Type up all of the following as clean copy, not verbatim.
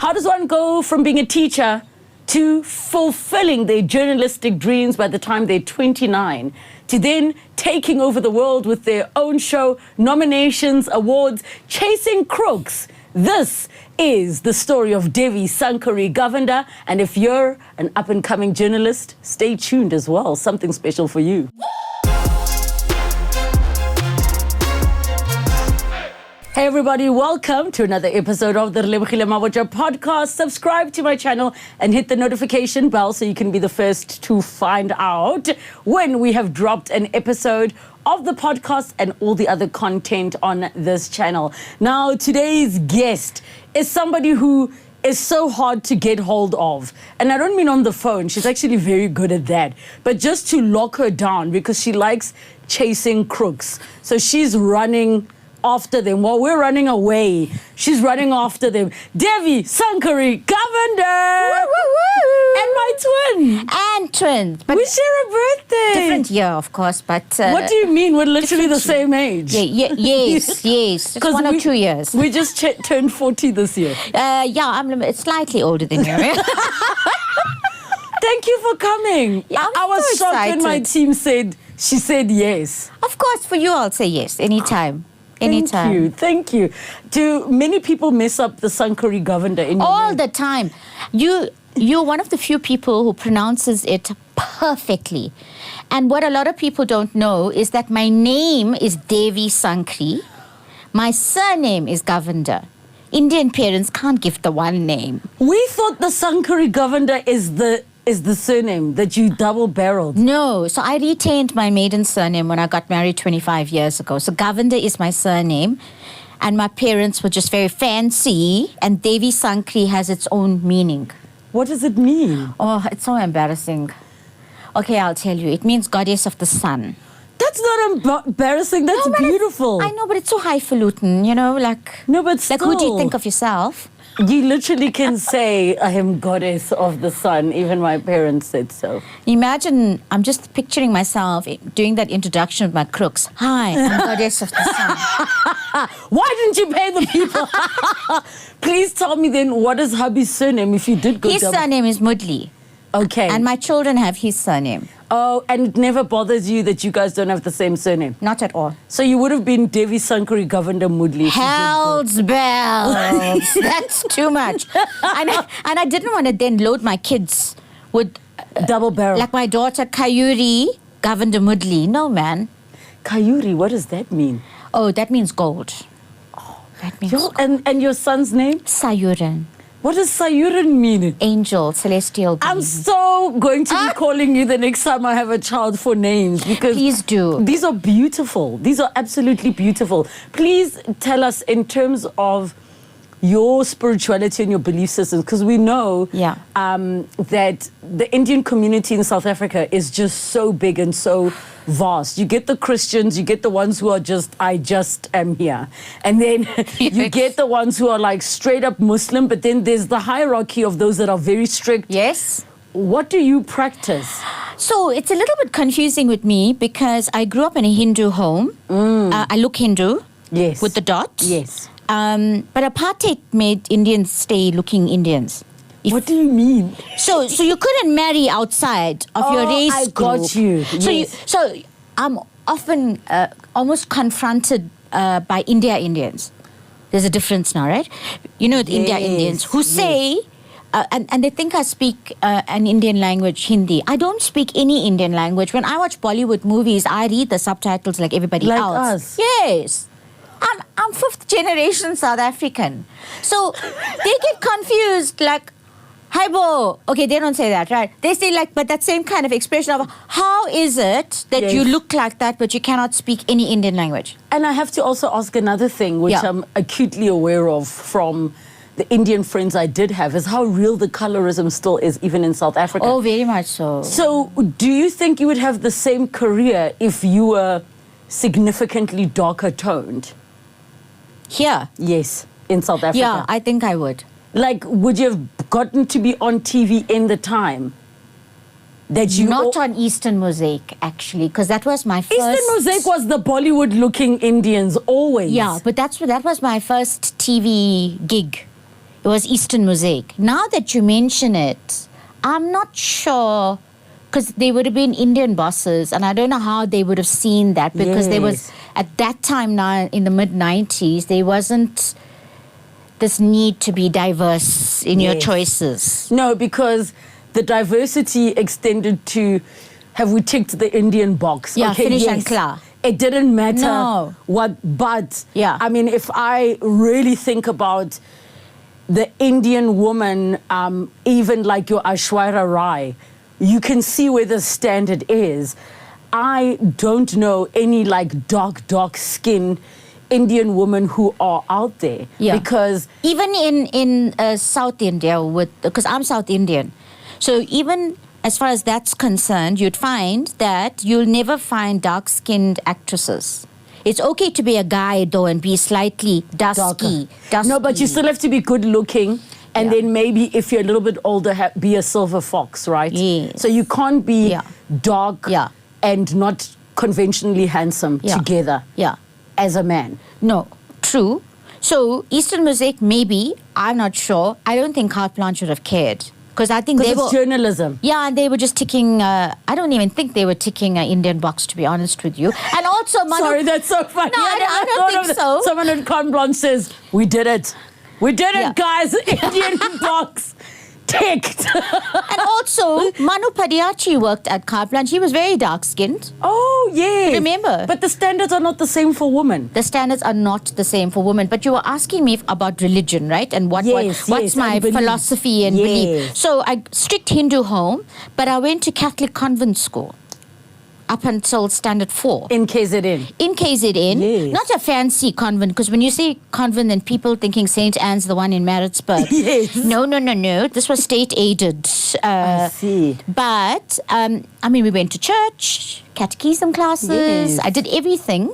How does one go from being a teacher to fulfilling their journalistic dreams by the time they're 29, to then taking over the world with their own show, nominations, awards, chasing crooks? This is the story of Devi Sankaree Govender, and if you're an up-and-coming journalist, stay tuned as well. Something special for you. Hey everybody, welcome to another episode of the Relebogile Mabotja podcast. Subscribe to my channel and hit the notification bell so you can be the first to find out when we have dropped an episode of the podcast and all the other content on this channel. Now, today's guest is somebody who is so hard to get hold of. And I don't mean on the phone, she's actually very good at that. But just to lock her down because she likes chasing crooks. So she's running after them while we're running away. She's running after them. Devi Sankaree Govender! Woo, woo, woo. And my twin! And twins. But we share a birthday! different year, of course, but... what do you mean? We're literally the same age. Yes. Just 1 or 2 years. We just turned 40 this year. Yeah, I'm slightly older than you. Thank you for coming. Yeah, I was so shocked when my excited. team she said yes. Of course, for you, I'll say yes, anytime. Thank you. Do many people mess up the Sankaree Govender in your All name? the time. You're one of the few people who pronounces it perfectly. And what a lot of people don't know is that my name is Devi Sankaree. My surname is Govender. Indian parents can't give the one name. We thought the Sankaree Govender is the surname that you double-barreled. No, so I retained my maiden surname when I got married 25 years ago. So Govender is my surname, and my parents were just very fancy, and Devi Sankaree has its own meaning. What does it mean? Oh, it's so embarrassing. Okay, I'll tell you. It means goddess of the sun. That's not embarrassing. That's beautiful. I know, but it's so highfalutin, like... No, but still. Like, who do you think of yourself? You literally can say, I am goddess of the sun. Even my parents said so. Imagine, I'm just picturing myself doing that introduction with my crooks. Hi, I'm goddess of the sun. Why didn't you pay the people? Please tell me then, what is hubby's surname if you did go His surname is Mudli. Okay. And my children have his surname. Oh, and it never bothers you that you guys don't have the same surname? Not at all. So you would have been Devi Sankaree Govender Mudli. Hell's bells. That's too much. And I didn't want to then load my kids with... double barrel. Like my daughter, Kayuri Govender Mudli. No, man. Kayuri, what does that mean? Oh, that means gold. Oh, that means gold. And your son's name? Sayuran. What does Sayuran mean? Angel, celestial being. I'm so going to be calling you the next time I have a child for names because... Please do. These are beautiful. These are absolutely beautiful. Please tell us in terms of your spirituality and your belief systems, because we know that the Indian community in South Africa is just so big and so vast. You get the Christians, you get the ones who are just, I just am here. And then you get the ones who are like straight up Muslim, but then there's the hierarchy of those that are very strict. Yes. What do you practice? So it's a little bit confusing with me because I grew up in a Hindu home. I look Hindu. Yes. With the dot. Yes. But apartheid made Indians stay looking Indians. What do you mean? So you couldn't marry outside of your race I group. got you. Yes. So I'm often almost confronted by Indians. There's a difference now, right? You know, the India Indians who say, and they think I speak an Indian language, Hindi. I don't speak any Indian language. When I watch Bollywood movies, I read the subtitles like everybody else. Like us? Yes. I'm fifth generation South African. So they get confused like, hi, bo. Okay, they don't say that, right? They say like, but that same kind of expression of, how is it that you look like that, but you cannot speak any Indian language? And I have to also ask another thing, which I'm acutely aware of from the Indian friends I did have, is how real the colorism still is, even in South Africa. Oh, very much so. So do you think you would have the same career if you were significantly darker toned? Here? Yes, in South Africa. Yeah, I think I would. Like, would you have gotten to be on TV in the time that you... Not on Eastern Mosaic, actually, because that was my first... Eastern Mosaic was the Bollywood-looking Indians, always. Yeah, but that was my first TV gig. It was Eastern Mosaic. Now that you mention it, I'm not sure, because they would have been Indian bosses, and I don't know how they would have seen that, because there was, at that time now in the mid-90s, there wasn't this need to be diverse in your choices. No, because the diversity extended to, have we ticked the Indian box? Yeah, finish and clear. It didn't matter what, but I mean, if I really think about the Indian woman, even like your Aishwarya Rai, you can see where the standard is. I don't know any like dark skin Indian women who are out there. Because even in South India, because I'm South Indian, so even as far as that's concerned, you'd find that you'll never find dark-skinned actresses. It's okay to be a guy, though, and be slightly dusky. No, but you still have to be good-looking, and then maybe if you're a little bit older, be a silver fox, right? Yes. So you can't be dark and not conventionally handsome together as a man. No, true. So Eastern Mosaic, maybe, I'm not sure. I don't think Carte Blanche would have cared. Because I think it's journalism. Yeah, and they were just ticking, I don't even think they were ticking an Indian box, to be honest with you. And also... Sorry, that's so funny. No, I don't think so. Someone at Carte Blanche says, we did it. We did it, guys. Indian box ticked. And also, Manu Padiachi worked at Carte Blanche. He was very dark-skinned. Oh, yes. Remember? But the standards are not the same for women. The standards are not the same for women. But you were asking me about religion, right? And what's my philosophy and belief. So I strict Hindu home, but I went to Catholic convent school up until standard 4. In KZN? In KZN. Not a fancy convent, because when you say convent, then people thinking St. Anne's, the one in Maritzburg. No. This was state-aided. I see. But, I mean, we went to church, catechism classes. I did everything.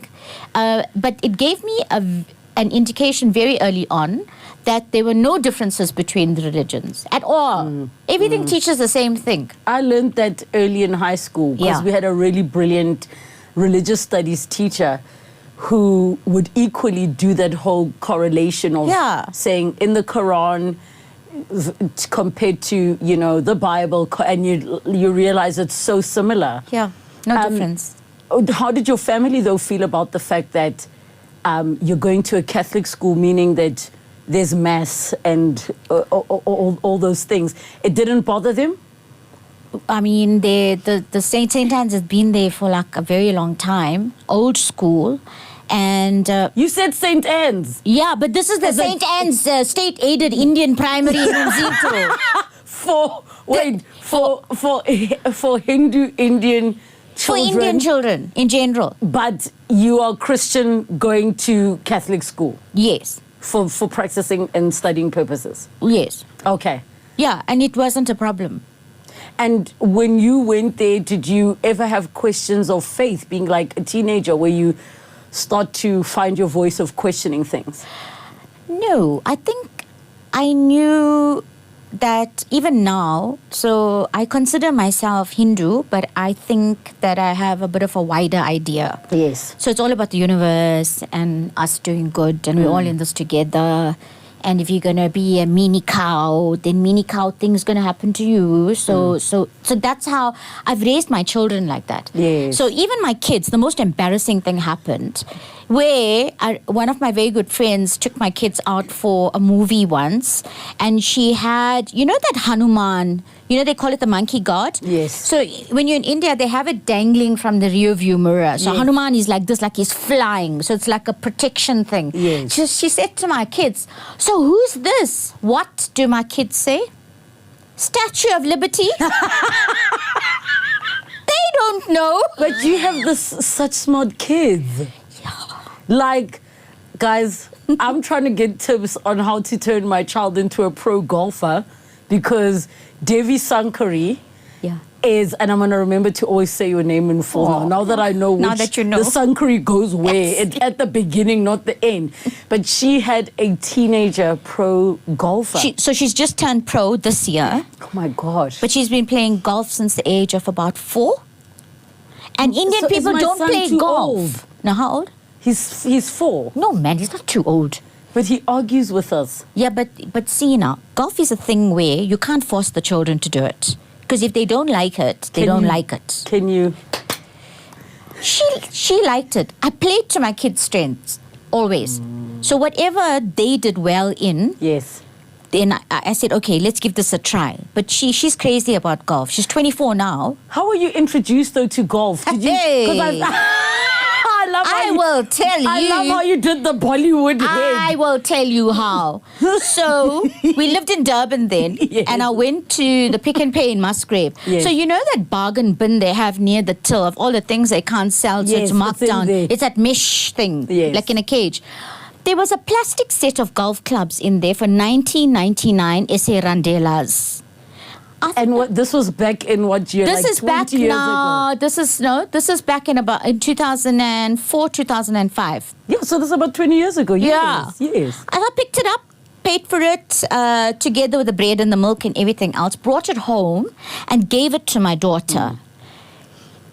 But it gave me an indication very early on that there were no differences between the religions at all. Everything teaches the same thing. I learned that early in high school because we had a really brilliant religious studies teacher who would equally do that whole correlation of saying in the Quran compared to, you know, the Bible, and you realize it's so similar. Yeah, no difference. How did your family, though, feel about the fact that you're going to a Catholic school, meaning that there's mass and all those things? It didn't bother them? I mean, the St. Anne's has been there for like a very long time, old school. And you said St. Anne's. Yeah, but this is the St. Anne's state-aided Indian primary in Mzito. For Hindu Indian children. For Indian children in general. But you are Christian going to Catholic school? Yes. For practicing and studying purposes? Yes. Okay. Yeah, and it wasn't a problem. And when you went there, did you ever have questions of faith, being like a teenager, where you start to find your voice of questioning things? No, I think I knew that even now, so I consider myself Hindu, but I think that I have a bit of a wider idea. Yes. So it's all about the universe and us doing good, and we're all in this together. And if you're going to be a meanie cow, then meanie cow things going to happen to you. So that's how I've raised my children like that. Yes. So even my kids, the most embarrassing thing happened where one of my very good friends took my kids out for a movie once, and she had, you know that Hanuman, you know they call it the monkey god? Yes. So when you're in India, they have it dangling from the rear view mirror. So Hanuman is like this, like he's flying. So it's like a protection thing. Yes. She said to my kids, so who's this? What do my kids say? Statue of Liberty? They don't know. But you have such smart kids. Like, guys, I'm trying to get tips on how to turn my child into a pro golfer, because Devi Sankaree is, and I'm going to remember to always say your name in full now that I know which that you know. The Sankaree goes where, at the beginning, not the end. But she had a teenager pro golfer. So she's just turned pro this year. Oh my gosh. But she's been playing golf since the age of about 4. And Indian people don't play golf. Old? Now, how old? He's 4. No, man, he's not too old. But he argues with us. Yeah, but see now, golf is a thing where you can't force the children to do it. Because if they don't like it, they don't like it. Can you? She liked it. I played to my kids' strengths, always. So whatever they did well in, Yes. then I said, okay, let's give this a try. But she's crazy about golf. She's 24 now. How were you introduced, though, to golf? Did you? Hey. I love how I you, will tell you. I love how you did the Bollywood I head. will tell you how. So we lived in Durban then, Yes. and I went to the Pick and Pay in Musgrave. Yes. So you know that bargain bin they have near the till of all the things they can't sell, so Yes, it's marked it's in down. there. It's that mesh thing, Yes. like in a cage. There was a plastic set of golf clubs in there for 1999 SA Randelas. And what? This was back in what year? This like is back 20 years now. ago. This is back in 2004, 2005. Yeah, so this is about 20 years ago. Yes. Yeah. Yes. And I picked it up, paid for it, together with the bread and the milk and everything else, brought it home and gave it to my daughter.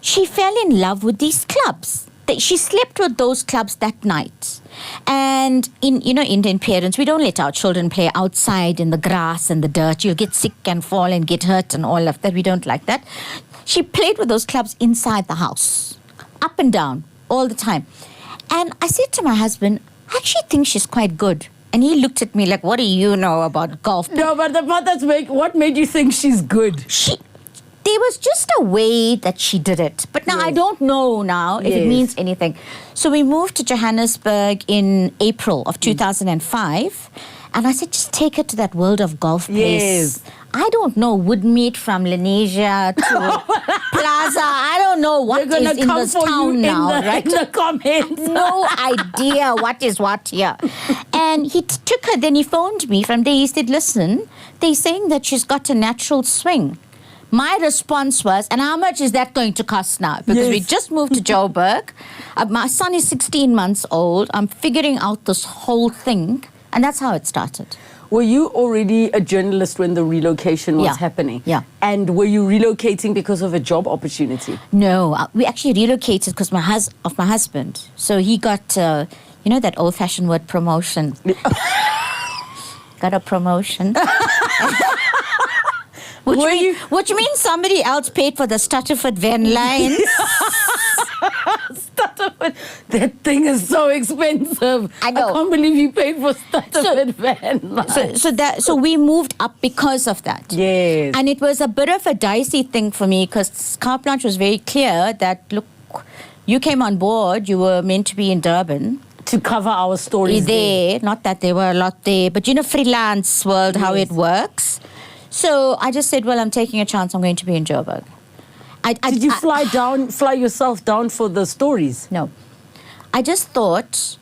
She fell in love with these clubs. She slept with those clubs that night. And in Indian parents, we don't let our children play outside in the grass and the dirt. You'll get sick and fall and get hurt and all of that. We don't like that. She played with those clubs inside the house, up and down, all the time. And I said to my husband, I actually think she's quite good. And he looked at me like, what do you know about golf? No, but the part what made you think she's good? There was just a way that she did it. But now I don't know now if it means anything. So we moved to Johannesburg in April of 2005. And I said, just take her to that World of Golf place. Yes. I don't know, Woodmead from Lenasia to Plaza. I don't know what They're is gonna in come this for town you now, in the, right? in the comments. No idea what is what here. And he took her, then he phoned me from there. He said, listen, they're saying that she's got a natural swing. My response was, and how much is that going to cost now? Because we just moved to Joburg. My son is 16 months old. I'm figuring out this whole thing. And that's how it started. Were you already a journalist when the relocation was happening? Yeah. And were you relocating because of a job opportunity? No, we actually relocated because my husband. So he got, that old-fashioned word, promotion. Got a promotion. Which means somebody else paid for the Stutterford van lines. Stutterford, that thing is so expensive. I know. I can't believe you paid for Stutterford van lines. So we moved up because of that. Yes. And it was a bit of a dicey thing for me because Carte Blanche was very clear that, look, you came on board, you were meant to be in Durban. To cover our stories there. Not that there were a lot there, but freelance world, how it works. So I just said, well, I'm taking a chance. I'm going to be in Joburg. Did you fly yourself down for the stories? No. I just thought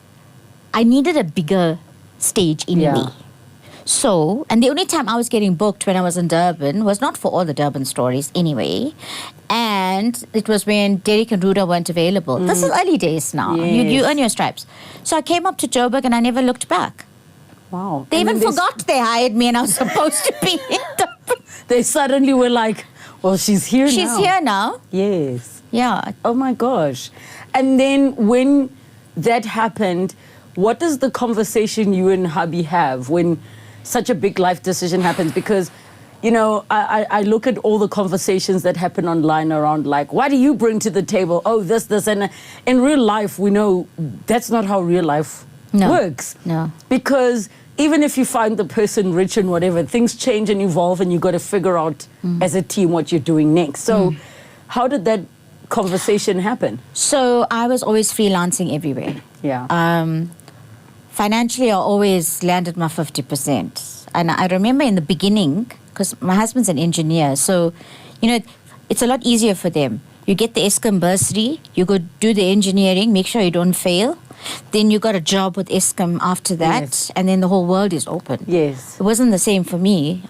I needed a bigger stage in me. So, and the only time I was getting booked when I was in Durban was not for all the Durban stories anyway. And it was when Derek and Ruda weren't available. This is early days now. Yes. You earn your stripes. So I came up to Joburg and I never looked back. Wow. They even forgot they hired me and I was supposed to be in Durban. They suddenly were like, well, she's here now. She's here now. Yes. Yeah. Oh, my gosh. And then when that happened, what is the conversation you and hubby have when such a big life decision happens? Because, I look at all the conversations that happen online around, like, what do you bring to the table? Oh, this. And in real life, we know that's not how real life works. No. Because even if you find the person rich and whatever, things change and evolve and you've got to figure out as a team what you're doing next. So how did that conversation happen? So I was always freelancing everywhere. Yeah. Financially, I always landed my 50%. And I remember in the beginning, because my husband's an engineer, so, it's a lot easier for them. You get the Eskom bursary, you go do the engineering, make sure you don't fail. Then you got a job with Eskom after that, and then the whole world is open. Yes. It wasn't the same for me.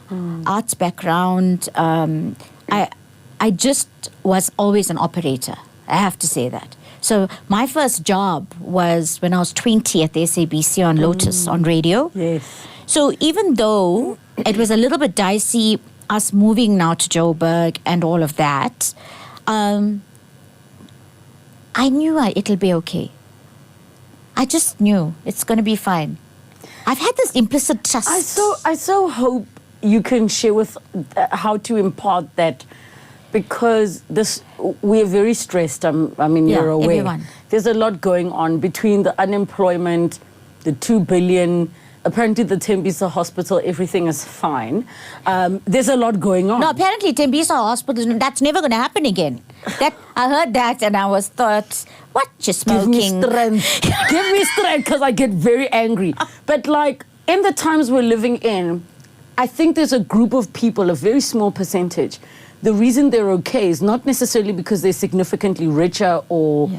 Arts background, I just was always an operator. I have to say that. So my first job was when I was 20 at the SABC on Lotus on radio. Yes. So even though it was a little bit dicey, us moving now to Joburg and all of that, I knew it'll be okay. I just knew it's going to be fine. I've had this implicit trust. I so hope you can share with how to impart that, because we're very stressed. I mean, you're aware. Everyone. There's a lot going on between the unemployment, the 2 billion. Apparently, the Tembisa hospital, everything is fine. There's a lot going on. No, apparently Tembisa hospital, that's never going to happen again. I heard that and I thought, what, you're smoking? Give me strength. Give me strength, because I get very angry. But like, in the times we're living in, I think there's a group of people, a very small percentage. The reason they're okay is not necessarily because they're significantly richer or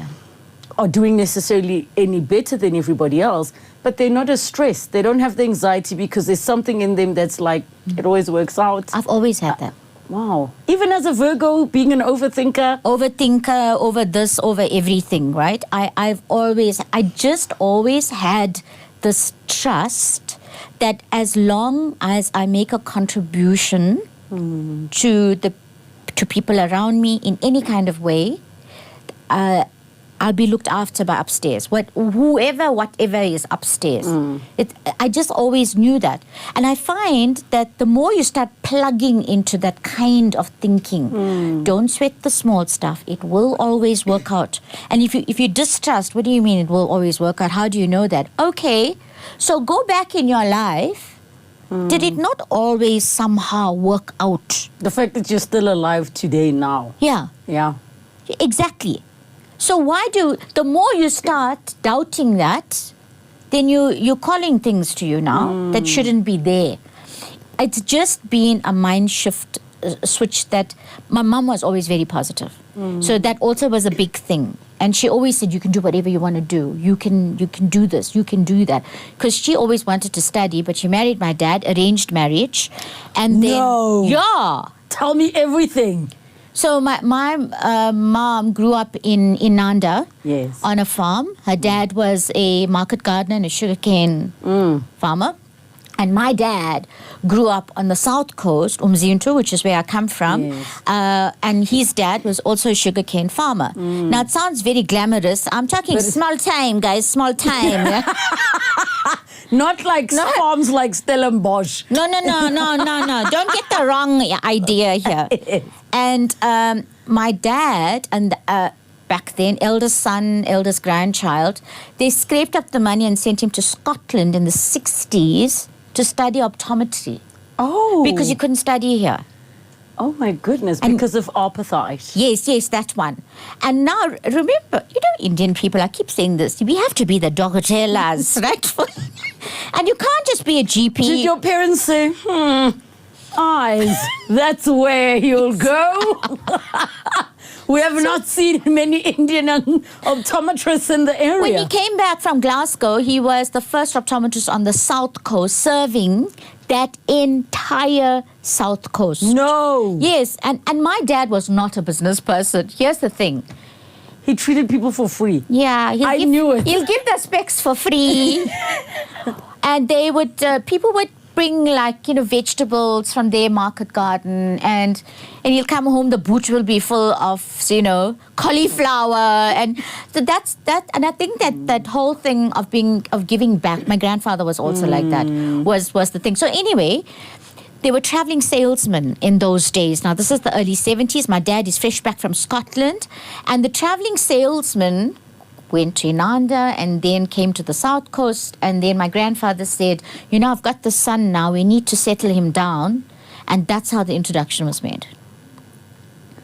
doing necessarily any better than everybody else, but they're not as stressed. They don't have the anxiety because there's something in them that's like, it always works out. I've always had that. Wow. Even as a Virgo, being an overthinker. Overthinker, over this, over everything, right? I just always had this trust that as long as I make a contribution to people around me in any kind of way, I'll be looked after by upstairs. Whatever is upstairs. I just always knew that. And I find that the more you start plugging into that kind of thinking, don't sweat the small stuff. It will always work out. And if you distrust, what do you mean it will always work out? How do you know that? Okay, so go back in your life. Did it not always somehow work out? The fact that you're still alive today now. Yeah. Yeah. Exactly. So the more you start doubting that, then you're calling things to you now that shouldn't be there. It's just been a mind shift switch that my mom was always very positive. So that also was a big thing. And she always said, you can do whatever you want to do. You can do this, you can do that. Because she always wanted to study, but she married my dad, arranged marriage. And then, yeah. Tell me everything. So my mom grew up in Nanda on a farm. Her dad was a market gardener and a sugarcane farmer. And my dad grew up on the south coast, Umzinto, which is where I come from. Yes. And his dad was also a sugarcane farmer. Now, it sounds very glamorous. I'm talking small time, guys, small time. Not like farms like Stellenbosch. No. Don't get the wrong idea here. And my dad and back then, eldest son, eldest grandchild, they scraped up the money and sent him to Scotland in the 60s to study optometry. Oh. Because you couldn't study here. Oh my goodness, because of apartheid. Yes, that one. And now, remember, Indian people, I keep saying this, we have to be the dogotelas, right? And you can't just be a GP. Did your parents say, eyes, that's where you'll go? We have not seen many Indian optometrists in the area. When he came back from Glasgow, he was the first optometrist on the South Coast, serving that entire South Coast. No. Yes, and my dad was not a business person. Here's the thing. He treated people for free. Yeah. I knew it. He'll give the specs for free. And people would bring vegetables from their market garden, and he'll come home, the boot will be full of cauliflower, and so that's that. And I think that whole thing of giving back, my grandfather was also like that, was the thing. So anyway, they were traveling salesmen in those days. Now this is the early 70s. My dad is fresh back from Scotland, and the traveling salesman went to Inanda and then came to the South Coast. And then my grandfather said, I've got the son now. We need to settle him down. And that's how the introduction was made.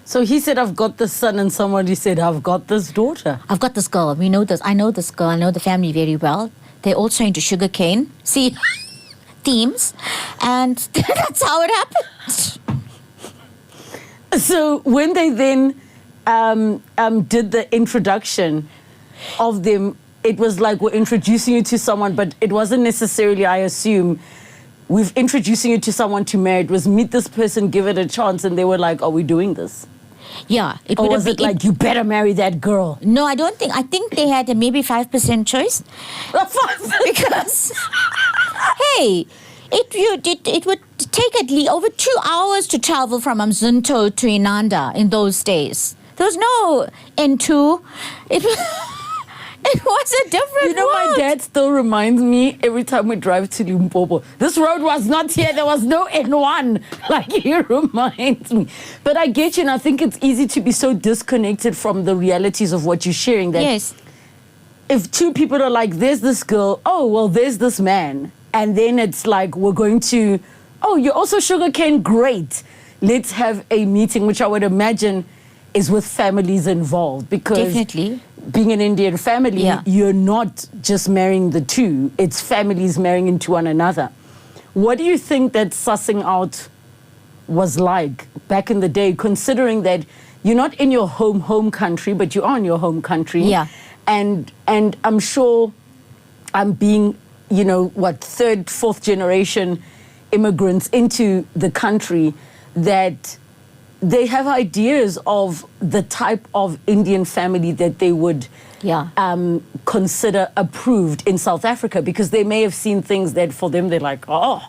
So he said, I've got this son, and somebody said, I've got this daughter. I've got this girl. We know this. I know this girl. I know the family very well. They're also into sugarcane. See, themes. And that's how it happened. So when they then did the introduction of them, it was like we're introducing you to someone, but it wasn't necessarily, I assume, we're introducing you to someone to marry. It was meet this person, give it a chance, and they were like, are we doing this? Yeah. Or was it like, you better marry that girl? No, I think they had a maybe 5% choice. Because, hey, it would take at least over 2 hours to travel from Umzinto to Inanda in those days. There was no N2. It was a different my world. dad still reminds me every time we drive to Limpopo, this road was not here, there was no N1. Like, he reminds me. But I get you, and I think it's easy to be so disconnected from the realities of what you're sharing that Yes. if two people are like, there's this girl, oh, well, there's this man. And then it's like, we're going to, oh, you're also sugarcane, great. Let's have a meeting, which I would imagine is with families involved. Because Definitely. being an Indian family, Yeah. you're not just marrying the two, it's families marrying into one another. What do you think that sussing out was like back in the day, considering that you're not in your home country, but you are in your home country? Yeah. And I'm sure I'm being, third, fourth generation immigrants into the country, that they have ideas of the type of Indian family that they would consider approved in South Africa, because they may have seen things that for them they're like, oh,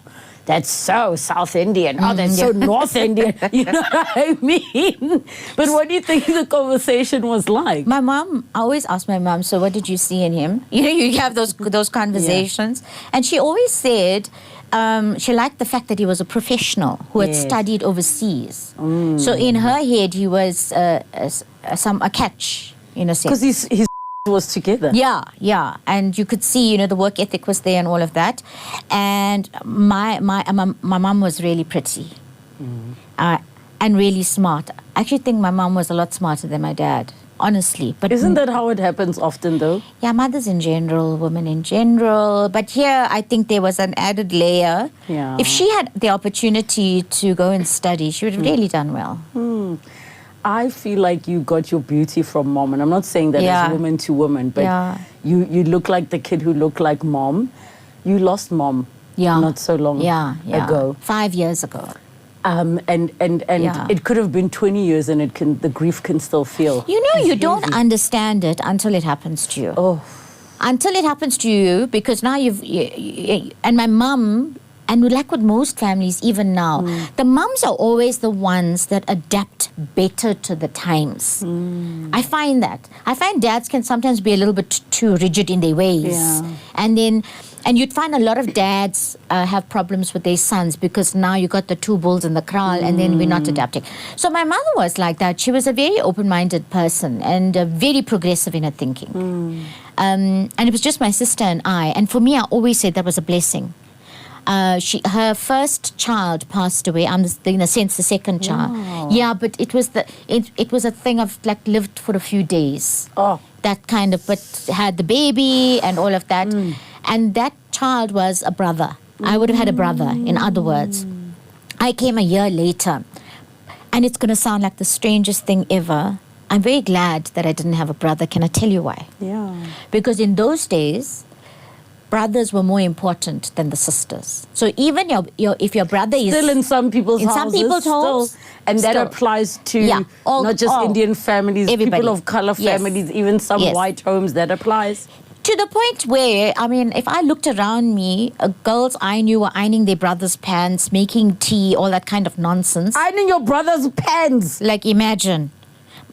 that's so South Indian. Oh, that's so North Indian. You know what I mean? But what do you think the conversation was like? My mom, I always ask my mom, so what did you see in him? You have those conversations. And she always said she liked the fact that he was a professional who had studied overseas. So in her head, he was a catch, in a sense. Because his was together. Yeah. And you could see, the work ethic was there and all of that. And my mom was really pretty and really smart. I actually think my mom was a lot smarter than my dad, honestly. But isn't that how it happens often, though? Yeah, mothers in general, women in general. But here, I think there was an added layer. Yeah. If she had the opportunity to go and study, she would have really done well. I feel like you got your beauty from mom, and I'm not saying that as woman to woman, but you look like the kid who looked like mom. You lost mom not so long ago. 5 years ago. And it could have been 20 years, and the grief can still feel. You don't understand it until it happens to you. Oh. Until it happens to you, because now and my mum, and like with most families, even now, the mums are always the ones that adapt better to the times. I find that. I find dads can sometimes be a little bit too rigid in their ways. Yeah. And you'd find a lot of dads have problems with their sons, because now you got the two bulls in the kraal, and then we're not adapting. So my mother was like that. She was a very open-minded person and very progressive in her thinking. And it was just my sister and I. And for me, I always said that was a blessing. Her first child passed away. I'm in a sense the second child. Wow. Yeah, but it was a thing of like lived for a few days. Oh. That kind of, but had the baby and all of that. And that child was a brother. I would have had a brother, in other words. I came a year later. And it's going to sound like the strangest thing ever. I'm very glad that I didn't have a brother. Can I tell you why? Yeah. Because in those days, brothers were more important than the sisters. So even if your brother is still in some people's houses, and that applies to not just Indian families, everybody. People of color families, even some white homes, that applies. To the point where, I mean, if I looked around me, girls I knew were ironing their brother's pants, making tea, all that kind of nonsense. Ironing your brother's pants. Like, imagine.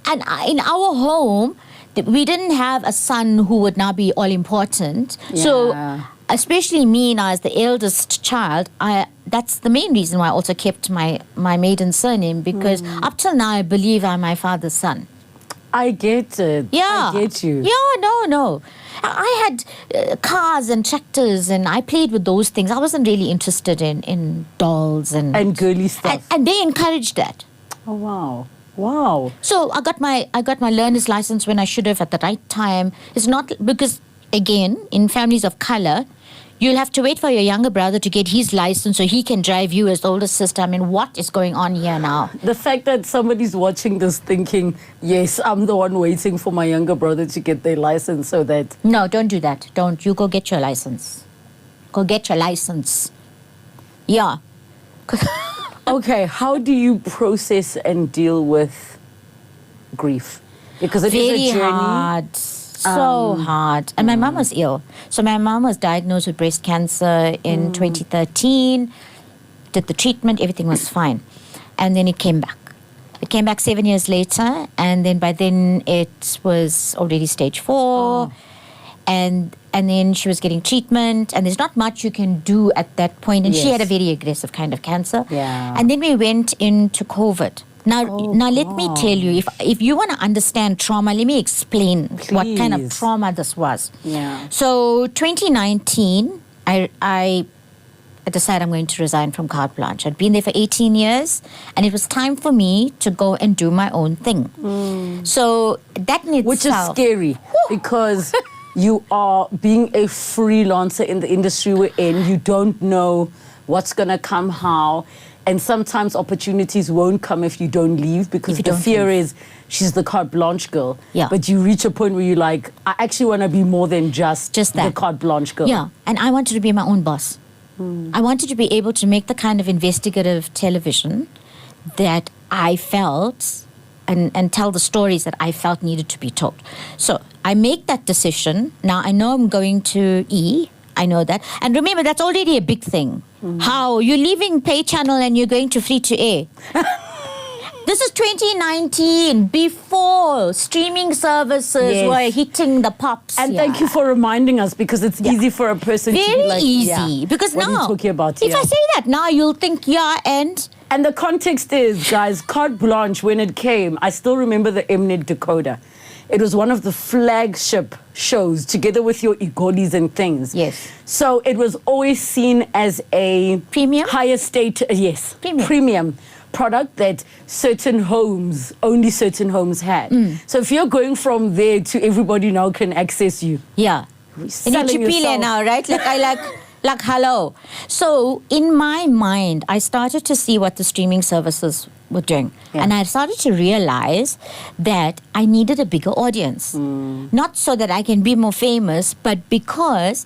And in our home, we didn't have a son who would now be all important. Yeah. So, especially me now as the eldest child, that's the main reason why I also kept my maiden surname, because up till now I believe I'm my father's son. I get it. Yeah. I get you. Yeah, no. I had cars and tractors, and I played with those things. I wasn't really interested in dolls and girly stuff. And they encouraged that. Oh, wow. So I got my learner's license when I should have at the right time. It's not because, again, in families of color, you'll have to wait for your younger brother to get his license so he can drive you as the older sister. I mean, what is going on here now? The fact that somebody's watching this thinking, yes, I'm the one waiting for my younger brother to get their license so that... No, don't do that. Don't. You go get your license. Go get your license. Yeah. Okay, how do you process and deal with grief? Because it is a journey. Very hard. So hard. And my mom was ill. So my mom was diagnosed with breast cancer in 2013, did the treatment, everything was fine. And then it came back. It came back 7 years later, and then by then it was already stage 4. and then she was getting treatment, and there's not much you can do at that point. And she had a very aggressive kind of cancer. Yeah. And then we went into COVID. Now, let me tell you, if you want to understand trauma, let me explain what kind of trauma this was. Yeah. So 2019, I decided I'm going to resign from Carte Blanche. I'd been there for 18 years, and it was time for me to go and do my own thing. So that in itself... Which is scary, because you are being a freelancer in the industry we're in. You don't know what's going to come, how. And sometimes opportunities won't come if you don't leave, because the fear is she's the Carte Blanche girl. Yeah. But you reach a point where you're like, I actually want to be more than just the Carte Blanche girl. Yeah, and I wanted to be my own boss. I wanted to be able to make the kind of investigative television that I felt and tell the stories that I felt needed to be told. So I make that decision. Now I know I'm going to E. I know that. And remember, that's already a big thing. How you're leaving pay channel and you're going to free to air. This is 2019, before streaming services were hitting the pops. And thank you for reminding us, because it's easy for a person to be like, very easy. Because what now, are you talking about if I say that now, you'll think, And the context is, guys, Carte Blanche, when it came, I still remember the Mnet decoder. It was one of the flagship shows, together with your Igolis and things. Yes. So it was always seen as a premium, higher status, premium product that only certain homes had. So if you're going from there to everybody now can access you. Yeah. And you're chipile now, right? Like hello. So in my mind, I started to see what the streaming services were doing. And I started to realize that I needed a bigger audience. Not so that I can be more famous, but because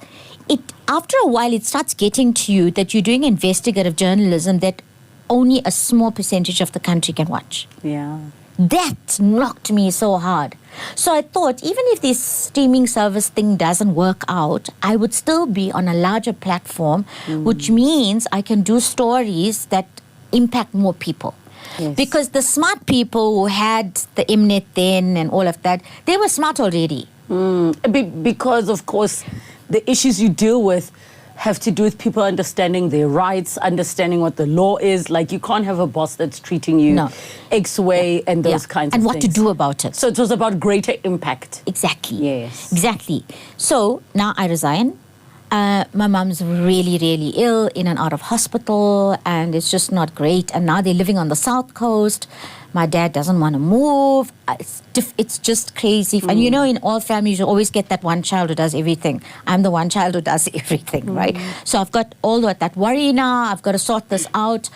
after a while it starts getting to you that you're doing investigative journalism that only a small percentage of the country can watch. Yeah. That knocked me so hard. So I thought, even if this streaming service thing doesn't work out, I would still be on a larger platform, which means I can do stories that impact more people. Yes. Because the smart people who had the Mnet then and all of that, they were smart already. Because, of course, the issues you deal with have to do with people understanding their rights, understanding what the law is. Like, you can't have a boss that's treating you X way and those kinds of things. And what to do about it. So it was about greater impact. Exactly. Yes. Exactly. So now I resign. My mom's really, really ill, in and out of hospital, and it's just not great. And now they're living on the South Coast. My dad doesn't want to move. It's just crazy. And you know, in all families, you always get that one child who does everything. I'm the one child who does everything, right? So I've got all that worry now. I've got to sort this out.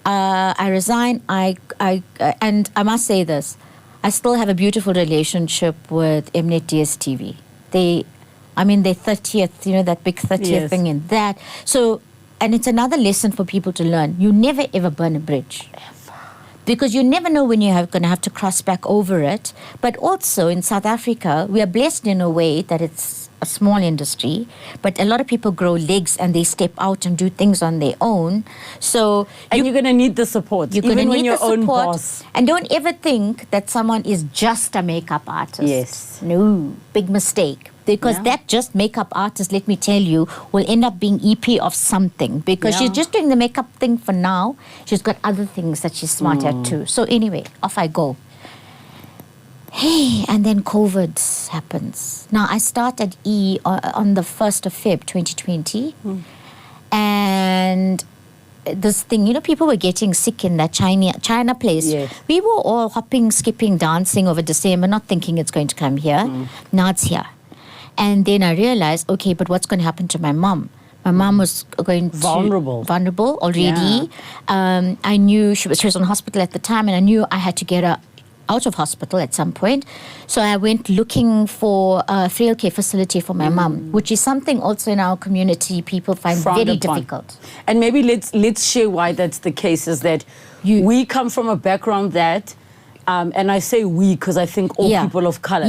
I resign. And I must say this. I still have a beautiful relationship with Mnet DSTV. Their 30th, you know, that big 30th thing in that. So, and it's another lesson for people to learn. You never ever burn a bridge. Because you never know when you're going to have to cross back over it. But also in South Africa, we are blessed in a way that it's a small industry, but a lot of people grow legs and they step out and do things on their own. So you're going to need the support, even when you're own boss. And don't ever think that someone is just a makeup artist. Yes. No, big mistake. Because that just makeup artist, let me tell you, will end up being EP of something. Because she's just doing the makeup thing for now. She's got other things that she's smart at too. So anyway, off I go. Hey, and then COVID happens. Now, I start at E on the 1st of Feb 2020. And this thing, you know, people were getting sick in that China place. Yes. We were all hopping, skipping, dancing over December, not thinking it's going to come here. Now it's here. And then I realized, okay, but what's going to happen to my mom? My mom was going to... Vulnerable already. Yeah. I knew she was in hospital at the time, and I knew I had to get her out of hospital at some point. So I went looking for a frail care facility for my mom, which is something also in our community people find very difficult. And maybe let's share why that's the case, is that we come from a background that... and I say we because I think all people of color,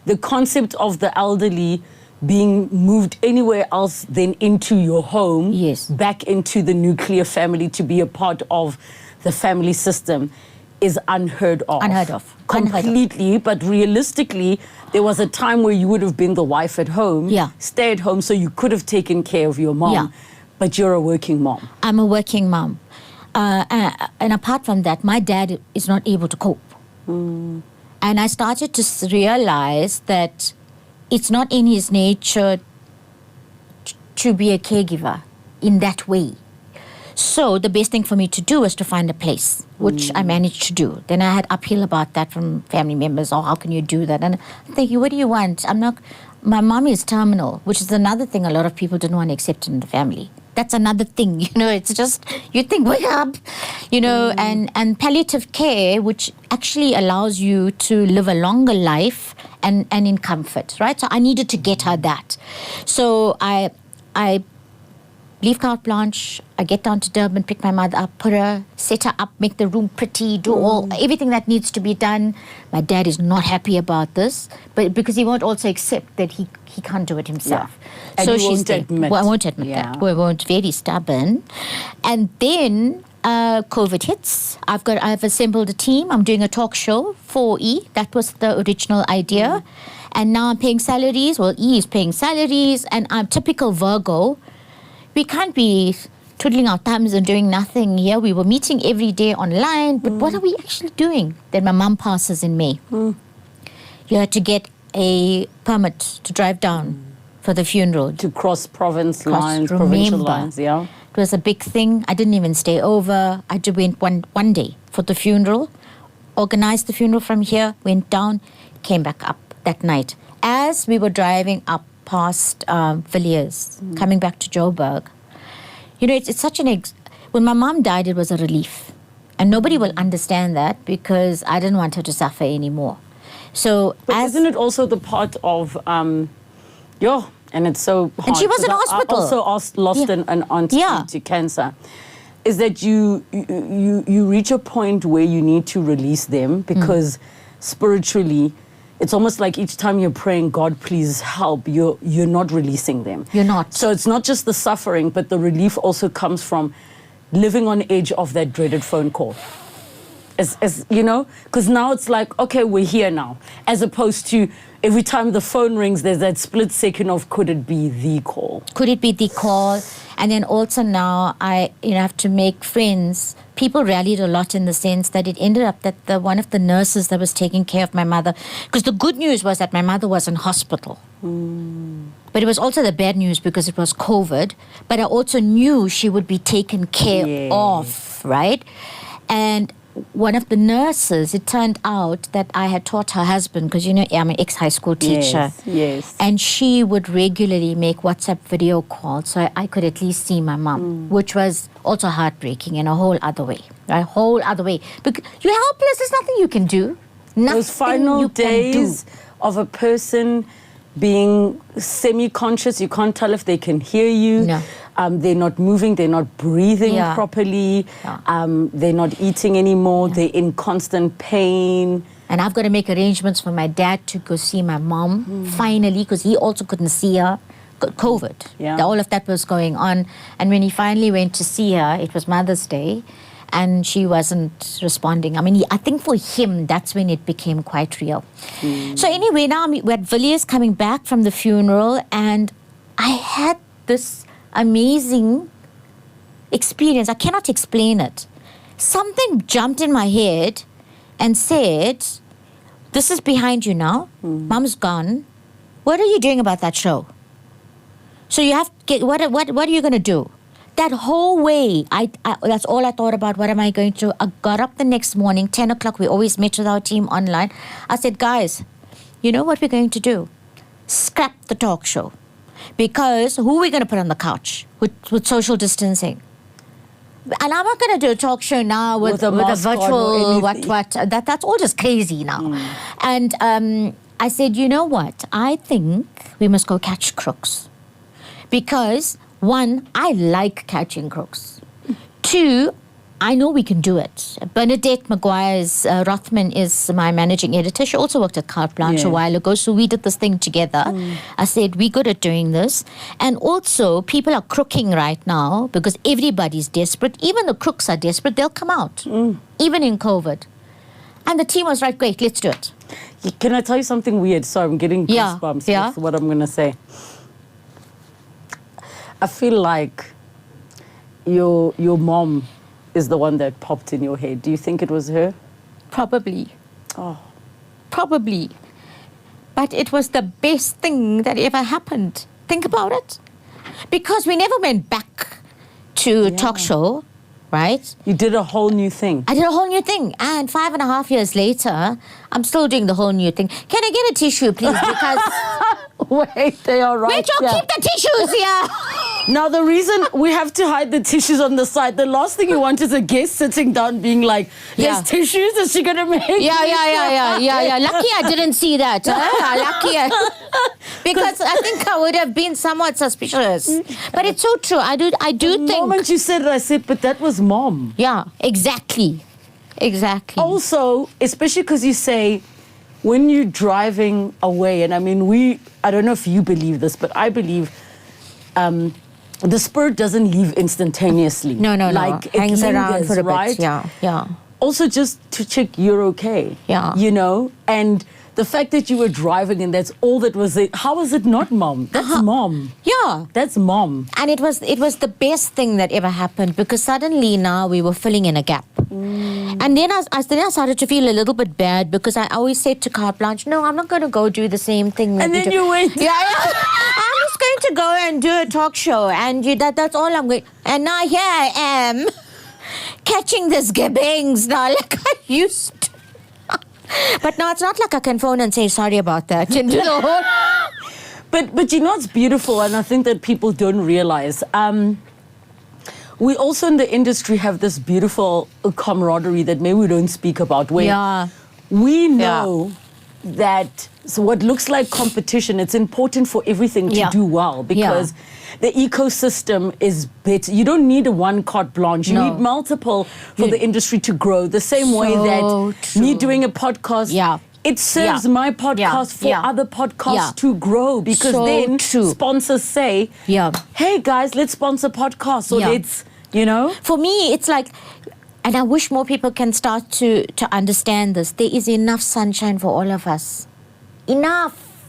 the concept of the elderly being moved anywhere else than into your home, back into the nuclear family to be a part of the family system, is unheard of. Unheard of. Completely. But realistically, there was a time where you would have been the wife at home, stay at home, so you could have taken care of your mom. But you're a working mom. I'm a working mom. And apart from that, my dad is not able to cope. And I started to realize that it's not in his nature to be a caregiver in that way. So the best thing for me to do was to find a place, which I managed to do. Then I had uphill about that from family members. Oh, how can you do that? And I'm thinking, what do you want? My mom is terminal, which is another thing a lot of people didn't want to accept in the family. That's another thing, it's just, you think, wake up, and palliative care, which actually allows you to live a longer life and in comfort, right? So I needed to get her that. So I leave Carte Blanche, I get down to Durban, pick my mother up, put her, set her up, make the room pretty, do everything that needs to be done. My dad is not happy about this, but because he won't also accept that he can't do it himself. And so you won't admit. Well, I won't admit that. We won't, very stubborn. And then COVID hits. I've assembled a team. I'm doing a talk show for E. That was the original idea. And now I'm paying salaries. Well, E is paying salaries, and I'm typical Virgo. We can't be twiddling our thumbs and doing nothing here. We were meeting every day online, but what are we actually doing? Then my mum passes in May. You had to get a permit to drive down for the funeral. To cross provincial lines, It was a big thing. I didn't even stay over. I just went one day for the funeral, organized the funeral from here, went down, came back up that night. As we were driving up past Villiers, coming back to Joburg, it's such when my mom died, it was a relief. And nobody will understand that because I didn't want her to suffer anymore. So, but isn't it also the part of, and it's so hard. And she was in hospital. I also lost an auntie to cancer. Is that you reach a point where you need to release them because spiritually, it's almost like each time you're praying, God, please help, you're not releasing them. You're not. So it's not just the suffering, but the relief also comes from living on edge of that dreaded phone call. As because now it's like, okay, we're here now. As opposed to every time the phone rings, there's that split second of, could it be the call? Could it be the call? And then also now I have to make friends. People rallied a lot in the sense that it ended up that one of the nurses that was taking care of my mother, because the good news was that my mother was in hospital. But it was also the bad news because it was COVID. But I also knew she would be taken care of, right? And one of the nurses, it turned out that I had taught her husband, because I'm an ex-high school teacher. Yes. And she would regularly make WhatsApp video calls so I could at least see my mom, which was also heartbreaking in a whole other way. A whole other way. Because you're helpless, there's nothing you can do. Those final days of a person being semi-conscious, you can't tell if they can hear you. No. They're not moving, they're not breathing properly, they're not eating anymore, they're in constant pain. And I've got to make arrangements for my dad to go see my mom, finally, because he also couldn't see her. COVID, all of that was going on. And when he finally went to see her, it was Mother's Day, and she wasn't responding. I mean, I think for him, that's when it became quite real. So anyway, now we're at Villiers coming back from the funeral, and I had this amazing experience. I cannot explain it. Something jumped in my head and said, this is behind you now. Mom's gone. What are you doing about that show? So you have to get, what are you going to do? That whole way, that's all I thought about. What am I going to do? I got up the next morning, 10 o'clock. We always met with our team online. I said, guys, you know what we're going to do? Scrap the talk show. Because who are we going to put on the couch with social distancing? And I'm not going to do a talk show now with a virtual that's all just crazy now. And I said, you know what? I think we must go catch crooks. Because, one, I like catching crooks. Two, I know we can do it. Bernadette Maguire's Rothman is my managing editor. She also worked at Carte Blanche a while ago, so we did this thing together. I said, we're good at doing this. And also, people are crooking right now because everybody's desperate. Even the crooks are desperate. They'll come out, even in COVID. And the team was right, great, let's do it. Can I tell you something weird? Sorry, I'm getting Yeah, goosebumps. yeah. That's what I'm going to say. I feel like your mom is the one that popped in your head. Do you think it was her? Probably. Oh. Probably. But it was the best thing that ever happened. Think about it. Because we never went back to talk show, right? You did a whole new thing. I did a whole new thing. And 5.5 years later, I'm still doing the whole new thing. Can I get a tissue, please? Because... Wait, they are right Wait, y'all here. keep the tissues here. Now, the reason we have to hide the tissues on the side, the last thing you want is a guest sitting down being like, there's Yeah. tissues, is she going to make Yeah. me Lucky I didn't see that. Lucky because I think I would have been somewhat suspicious. But it's so true. I do The think... moment you said it, I said, but that was mom. Yeah, exactly. Also, especially because you say, when you're driving away, and I mean, I don't know if you believe this, but I believe the spirit doesn't leave instantaneously. No. Like, it hangs around lingers, for a right? bit. Yeah. Also, just to check you're okay. Yeah. You know? And the fact that you were driving and that's all that was it. How is it not mom? That's mom. Yeah. That's mom. And it was the best thing that ever happened because suddenly now we were filling in a gap. And then I started to feel a little bit bad because I always said to Carte Blanche, no, I'm not going to go do the same thing. And then you went. Yeah. I'm just going to go and do a talk show and that's all I'm going. And now here I am catching this gibbings now like I used to. But now it's not like I can phone and say sorry about that. You know? But you know what's beautiful, and I think that people don't realize. We also in the industry have this beautiful camaraderie that maybe we don't speak about. Where we know that what looks like competition, it's important for everything to do well because the ecosystem is better. You don't need a one carte blanche. You need multiple for the industry to grow. The same way that me doing a podcast, it serves my podcast for other podcasts to grow because then sponsors say, hey guys, let's sponsor podcasts. So let's, you know. For me, it's like, and I wish more people can start to understand this. There is enough sunshine for all of us. Enough.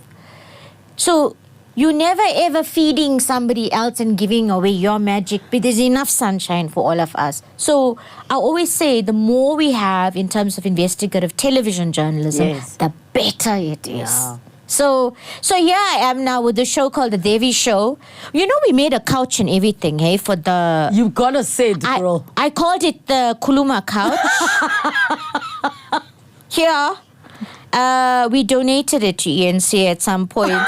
So you're never ever feeding somebody else and giving away your magic, but there's enough sunshine for all of us. So I always say the more we have in terms of investigative television journalism, the better it is. Yeah. So here I am now with the show called the Devi Show. You know, we made a couch and everything, hey, for the... You've got to say it, girl. I called it the Kuluma couch. Here, we donated it to ENC at some point.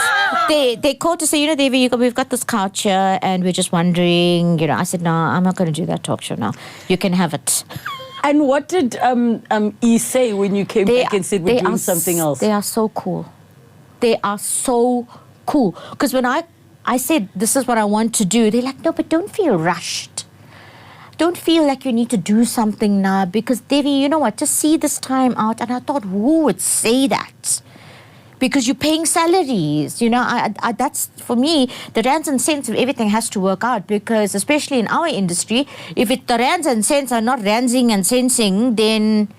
They called to say, you know, Devi, we've got this couch here and we're just wondering, you know. I said, no, I'm not going to do that talk show now. You can have it. And what did E say when you came back and said we're doing something else? They are so cool. They are so cool. Because when I said, this is what I want to do, they're like, no, but don't feel rushed. Don't feel like you need to do something now. Because, Devi, you know what, just see this time out. And I thought, who would say that? Because you're paying salaries. You know, I that's, for me, the rands and cents of everything has to work out. Because, especially in our industry, if the rands and cents are not randsing and sensing, then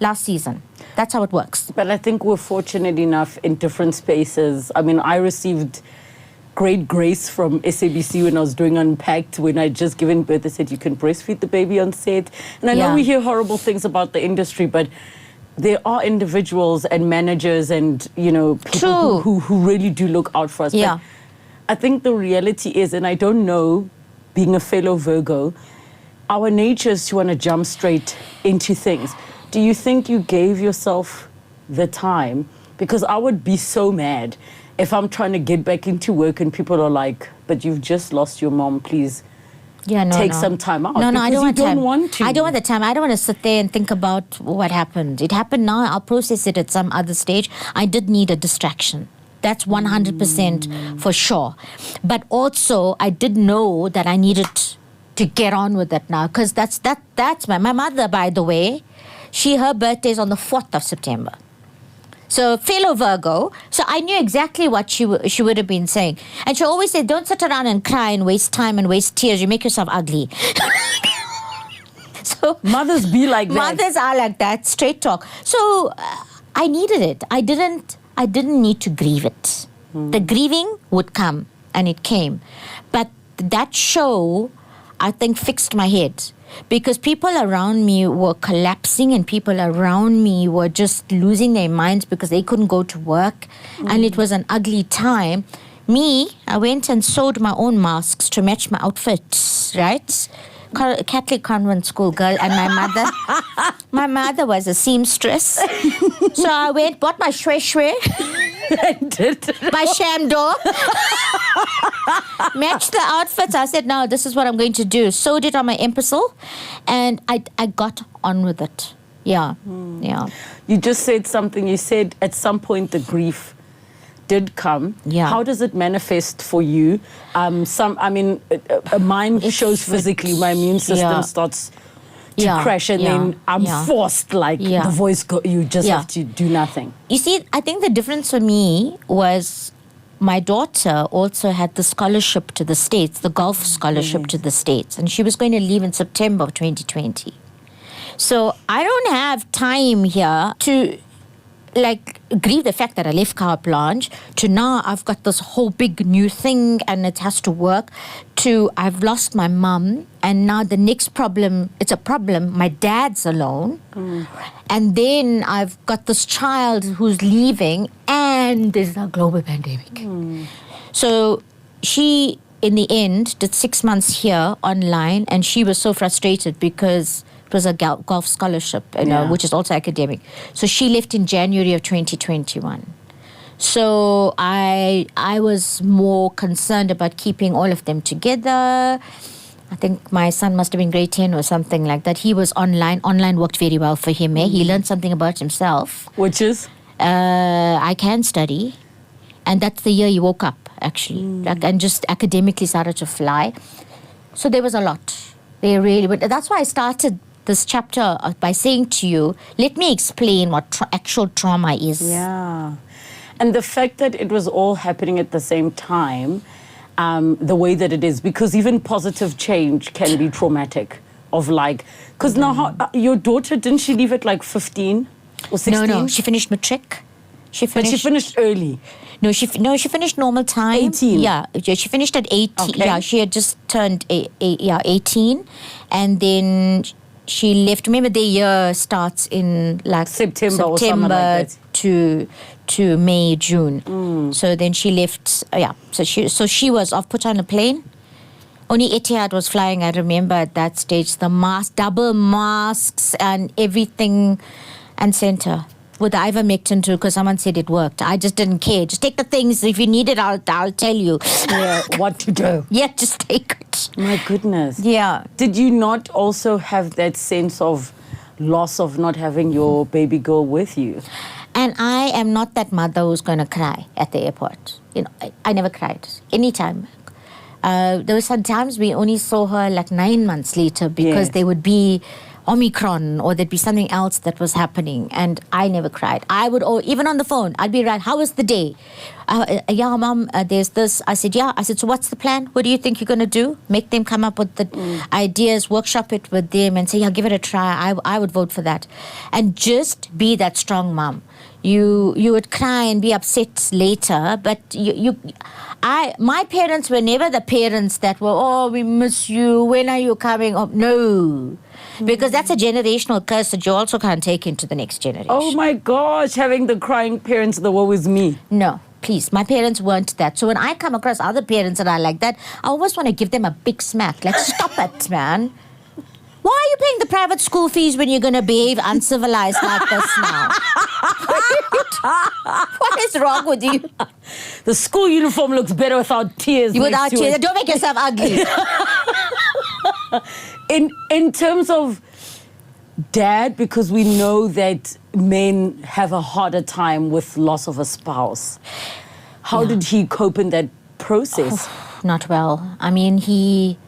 last season. That's how it works. But I think we're fortunate enough in different spaces. I mean, I received great grace from SABC when I was doing Unpacked. When I just given birth, they said you can breastfeed the baby on set. And I know we hear horrible things about the industry, but there are individuals and managers and, you know, people who really do look out for us. Yeah. But I think the reality is, and I don't know, being a fellow Virgo, our nature is to want to jump straight into things. Do you think you gave yourself the time? Because I would be so mad if I'm trying to get back into work and people are like, but you've just lost your mom, please take some time out. No, I don't want time. Want to. I don't want the time. I don't want to sit there and think about what happened. It happened now. I'll process it at some other stage. I did need a distraction. That's 100% for sure. But also, I did know that I needed to get on with it now. Because that's my mother, by the way. Her birthday is on the 4th of September. So, fellow Virgo. So, I knew exactly what she would have been saying. And she always said, don't sit around and cry and waste time and waste tears. You make yourself ugly. So, So mothers be like that. mothers are like that, straight talk. So I needed it. I didn't need to grieve it. The grieving would come, and it came. But that show, I think, fixed my head. Because people around me were collapsing, and people around me were just losing their minds because they couldn't go to work. And it was an ugly time. Me, I went and sewed my own masks to match my outfits, right? Catholic convent school girl, and my mother was a seamstress. So I went, bought my shwe, my shamdo, matched the outfits. I said, no, this is what I'm going to do. Sewed it on my emphasil, and I got on with it. Yeah, yeah. You just said something. You said at some point the grief did come. Yeah. How does it manifest for you? Mine shows physically. My immune system starts to crash, and then I'm forced, like the voice you just have to do nothing. You see, I think the difference for me was my daughter also had the scholarship to the States, the golf scholarship to the States, and she was going to leave in September of 2020. So I don't have time here to grieve the fact that I left Carte Blanche, to now I've got this whole big new thing and it has to work, to I've lost my mum, and now the next problem, it's a problem, my dad's alone, and then I've got this child who's leaving, and there's a global pandemic. So she, in the end, did 6 months here online, and she was so frustrated because it was a golf scholarship, which is also academic. So she left in January of 2021. So I was more concerned about keeping all of them together. I think my son must have been grade 10 or something like that. He was online. Online worked very well for him. He learned something about himself. Which is? I can study. And that's the year he woke up, actually. And just academically started to fly. So there was a lot. But that's why I started this chapter by saying to you, let me explain what actual trauma is. Yeah. And the fact that it was all happening at the same time, the way that it is, because even positive change can be traumatic. Because now your daughter, didn't she leave at 15 or 16? No, she finished matric. But she finished early. No, she finished normal time. 18? Yeah, she finished at 18. Okay. Yeah, she had just turned 18. And then she left. Remember, the year starts in September or something like that. to May, June. So then she left. So she was off, put on a plane. Only Etihad was flying, I remember, at that stage. The double masks and everything, and sent her with the ivermectin too, because someone said it worked. I just didn't care. Just take the things. If you need it, I'll tell you. Yeah, what to do. Yeah, just take it. My goodness. Yeah. Did you not also have that sense of loss of not having your baby girl with you? And I am not that mother who's going to cry at the airport. I never cried. Anytime. There were some times we only saw her 9 months later because there would be Omicron or there'd be something else that was happening, and I never cried. I would, even on the phone, I'd be how was the day? Yeah, Mom, there's this. I said, so what's the plan? What do you think you're going to do? Make them come up with the ideas, workshop it with them, and say, give it a try. I would vote for that. And just be that strong mom. You would cry and be upset later, but my parents were never the parents that were, we miss you, when are you coming up? No. Because that's a generational curse that you also can't take into the next generation. Oh my gosh, having the crying parents, the woe is me. No, please. My parents weren't that. So when I come across other parents that are like that, I always want to give them a big smack. Stop it, man. Why are you paying the private school fees when you're going to behave uncivilized like this now? What is wrong with you? The school uniform looks better without tears. Without tears. Don't make yourself ugly. In terms of dad, because we know that men have a harder time with loss of a spouse, how did he cope in that process? Not well. I mean, he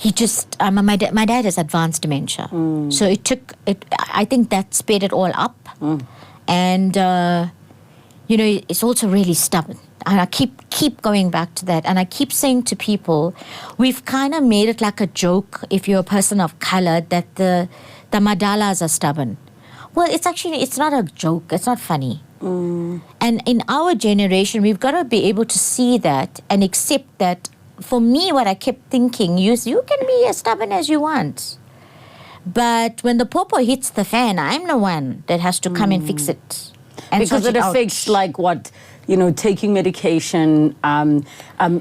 just, my dad has advanced dementia. So I think that sped it all up. And it's also really stubborn. And I keep going back to that. And I keep saying to people, we've kind of made it like a joke, if you're a person of color, that the Madalas are stubborn. Well, it's not a joke. It's not funny. And in our generation, we've got to be able to see that and accept that. For me, what I kept thinking, you can be as stubborn as you want. But when the popo hits the fan, I'm the one that has to come and fix it. And because it affects like what, taking medication,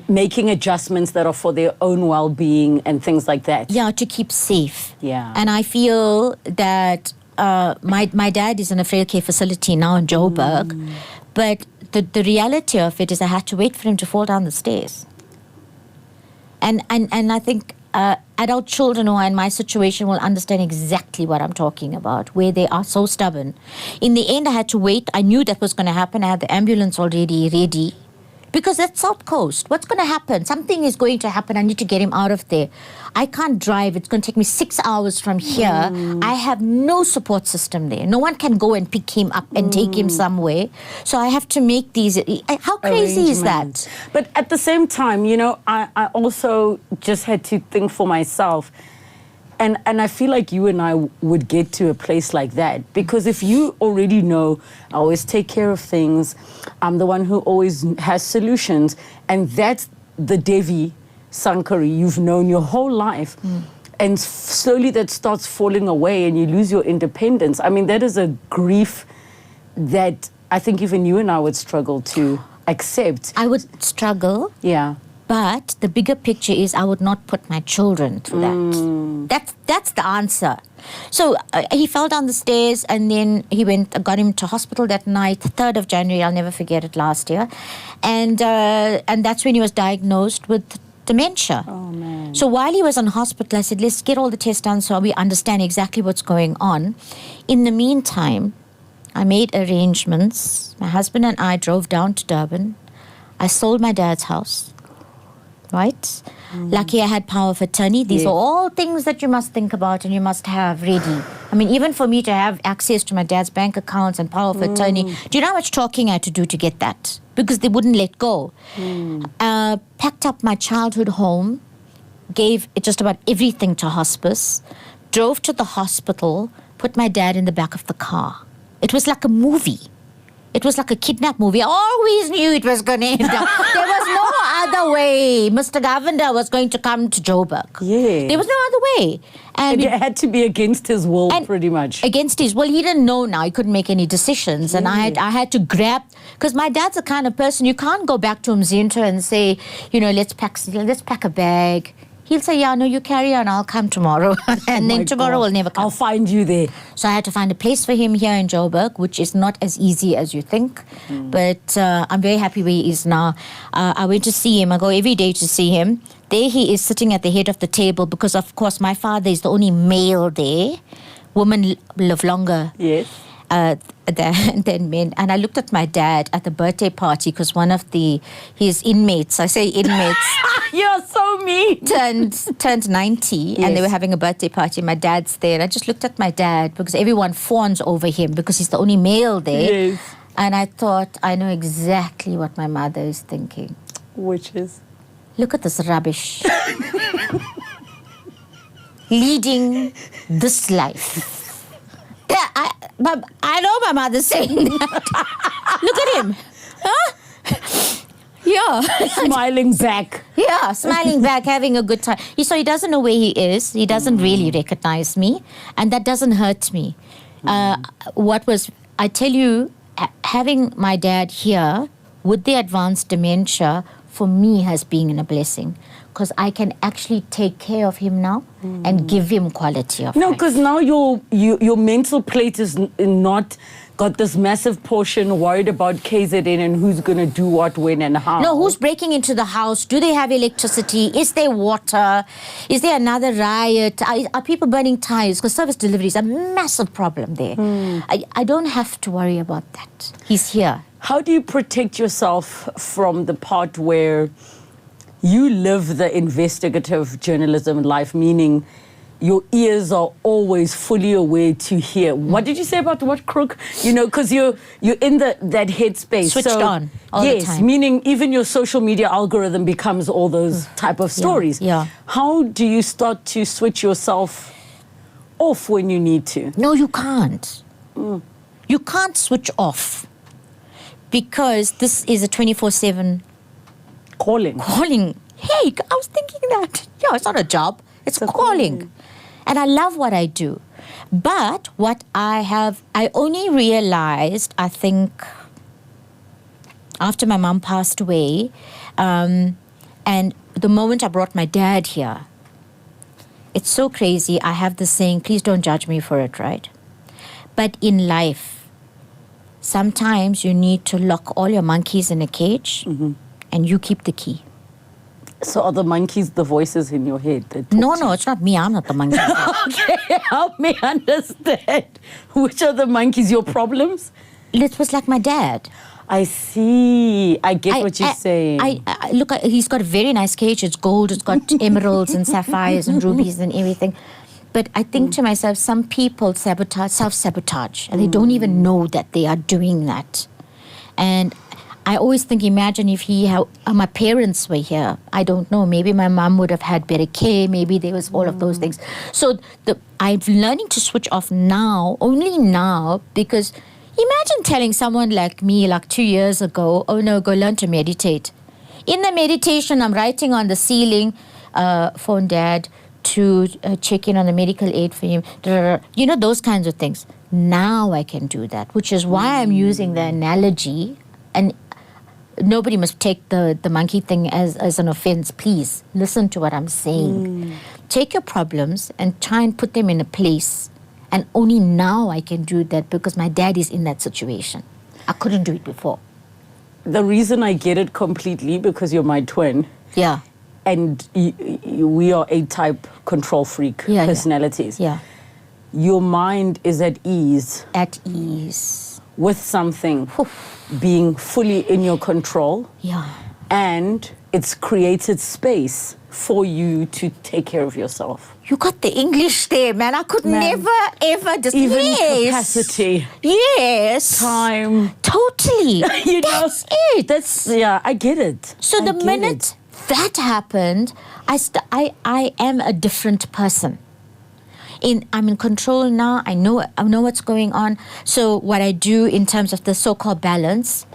making adjustments that are for their own well-being and things like that. Yeah, to keep safe. Yeah. And I feel that my dad is in a frail care facility now in Joburg, but the reality of it is I had to wait for him to fall down the stairs. And I think adult children who are in my situation will understand exactly what I'm talking about, where they are so stubborn. In the end, I had to wait. I knew that was going to happen. I had the ambulance already ready. Because that's South Coast. What's going to happen? Something is going to happen. I need to get him out of there. I can't drive. It's going to take me 6 hours from here. I have no support system there. No one can go and pick him up and take him somewhere. So I have to make these... How crazy is that? But at the same time, I also just had to think for myself. And I feel like you and I would get to a place like that. Because if you already know, I always take care of things, I'm the one who always has solutions, and that's the Devi Sankaree you've known your whole life. And slowly that starts falling away and you lose your independence. I mean, that is a grief that I think even you and I would struggle to accept. I would struggle. Yeah. But the bigger picture is I would not put my children through that. That's the answer. So he fell down the stairs and then got him to hospital that night, 3rd of January, I'll never forget it, last year. And that's when he was diagnosed with dementia. Oh, man. So while he was in hospital, I said, let's get all the tests done so we understand exactly what's going on. In the meantime, I made arrangements. My husband and I drove down to Durban. I sold my dad's house. Right? Lucky I had power of attorney. These are all things that you must think about and you must have ready. I mean, even for me to have access to my dad's bank accounts and power of attorney, do you know how much talking I had to do to get that? Because they wouldn't let go. Packed up my childhood home, gave just about everything to hospice, drove to the hospital, put my dad in the back of the car. It was like a movie. It was like a kidnap movie. I always knew it was going to end up. There was no other way. Mr. Govender was going to come to Joburg. Yeah. There was no other way. And it had to be against his will, pretty much. Against his will. He didn't know now. He couldn't make any decisions. And I had to grab... Because my dad's the kind of person, you can't go back to Mzinto and say, let's pack a bag. He'll say, yeah, no, you carry on, I'll come tomorrow. And then tomorrow will never come. I'll find you there. So I had to find a place for him here in Joburg, which is not as easy as you think. But I'm very happy where he is now. I went to see him. I go every day to see him. There he is sitting at the head of the table because, of course, my father is the only male there. Women live longer. Yes. Than men. And I looked at my dad at the birthday party because one of his inmates, I say inmates... You're so mean. Turned 90 and they were having a birthday party. My dad's there. And I just looked at my dad because everyone fawns over him because he's the only male there. Yes. And I thought, I know exactly what my mother is thinking. Which is? Look at this rubbish. Leading this life. Yeah, I know my mother's saying that. Look at him. Huh? Yeah. Smiling back. Yeah, smiling back, having a good time. So he doesn't know where he is. He doesn't really recognize me. And that doesn't hurt me. I tell you, having my dad here with the advanced dementia, for me has been a blessing. Because I can actually take care of him now and give him quality of life. No, because now your mental plate is not got this massive portion worried about KZN and who's going to do what, when, and how. No, who's breaking into the house? Do they have electricity? Is there water? Is there another riot? Are people burning tires? Because service delivery is a massive problem there. I don't have to worry about that. He's here. How do you protect yourself from the part where you live the investigative journalism life, meaning your ears are always fully aware to hear. What did you say about what crook? You know, because you're in that headspace. Switched on all the time. Yes, meaning even your social media algorithm becomes all those type of stories. Yeah. How do you start to switch yourself off when you need to? No, you can't. You can't switch off because this is a 24/7 Calling. Hey, I was thinking that. Yeah, it's not a job. It's calling. And I love what I do. But what I only realized, I think, after my mom passed away, and the moment I brought my dad here, it's so crazy. I have this saying, please don't judge me for it, right? But in life, sometimes you need to lock all your monkeys in a cage and you keep the key. So are the monkeys the voices in your head? No, it's not me. I'm not the monkey. Okay, help me understand. Which are the monkeys? Your problems? It was like my dad. I see. I get what you're saying. I look, he's got a very nice cage. It's gold. It's got emeralds and sapphires and rubies and everything. But I think to myself, some people self-sabotage, and they don't even know that they are doing that. And I always think, imagine if my parents were here. I don't know. Maybe my mom would have had better care. Maybe there was all of those things. So I'm learning to switch off now, only now, because imagine telling someone like me, like 2 years ago, oh no, go learn to meditate. In the meditation, I'm writing on the ceiling, phone dad to check in on the medical aid for him. You know, those kinds of things. Now I can do that, which is why I'm using the analogy. And nobody must take the monkey thing as an offense. Please listen to what I'm saying. Take your problems and try and put them in a place. And only now I can do that because my dad is in that situation. I couldn't do it before. The reason I get it completely, because you're my twin. Yeah. And we are A-type control freak personalities. Yeah. Your mind is at ease. At ease. With something being fully in your control. Yeah. And it's created space for you to take care of yourself. You got the English there, man. I could never, ever just... Even yes. capacity. Yes. Time. Totally. That's it. Yeah, I get it. So the minute that happened, I am a different person. I'm in control now. I know what's going on. So what I do in terms of the so-called balance,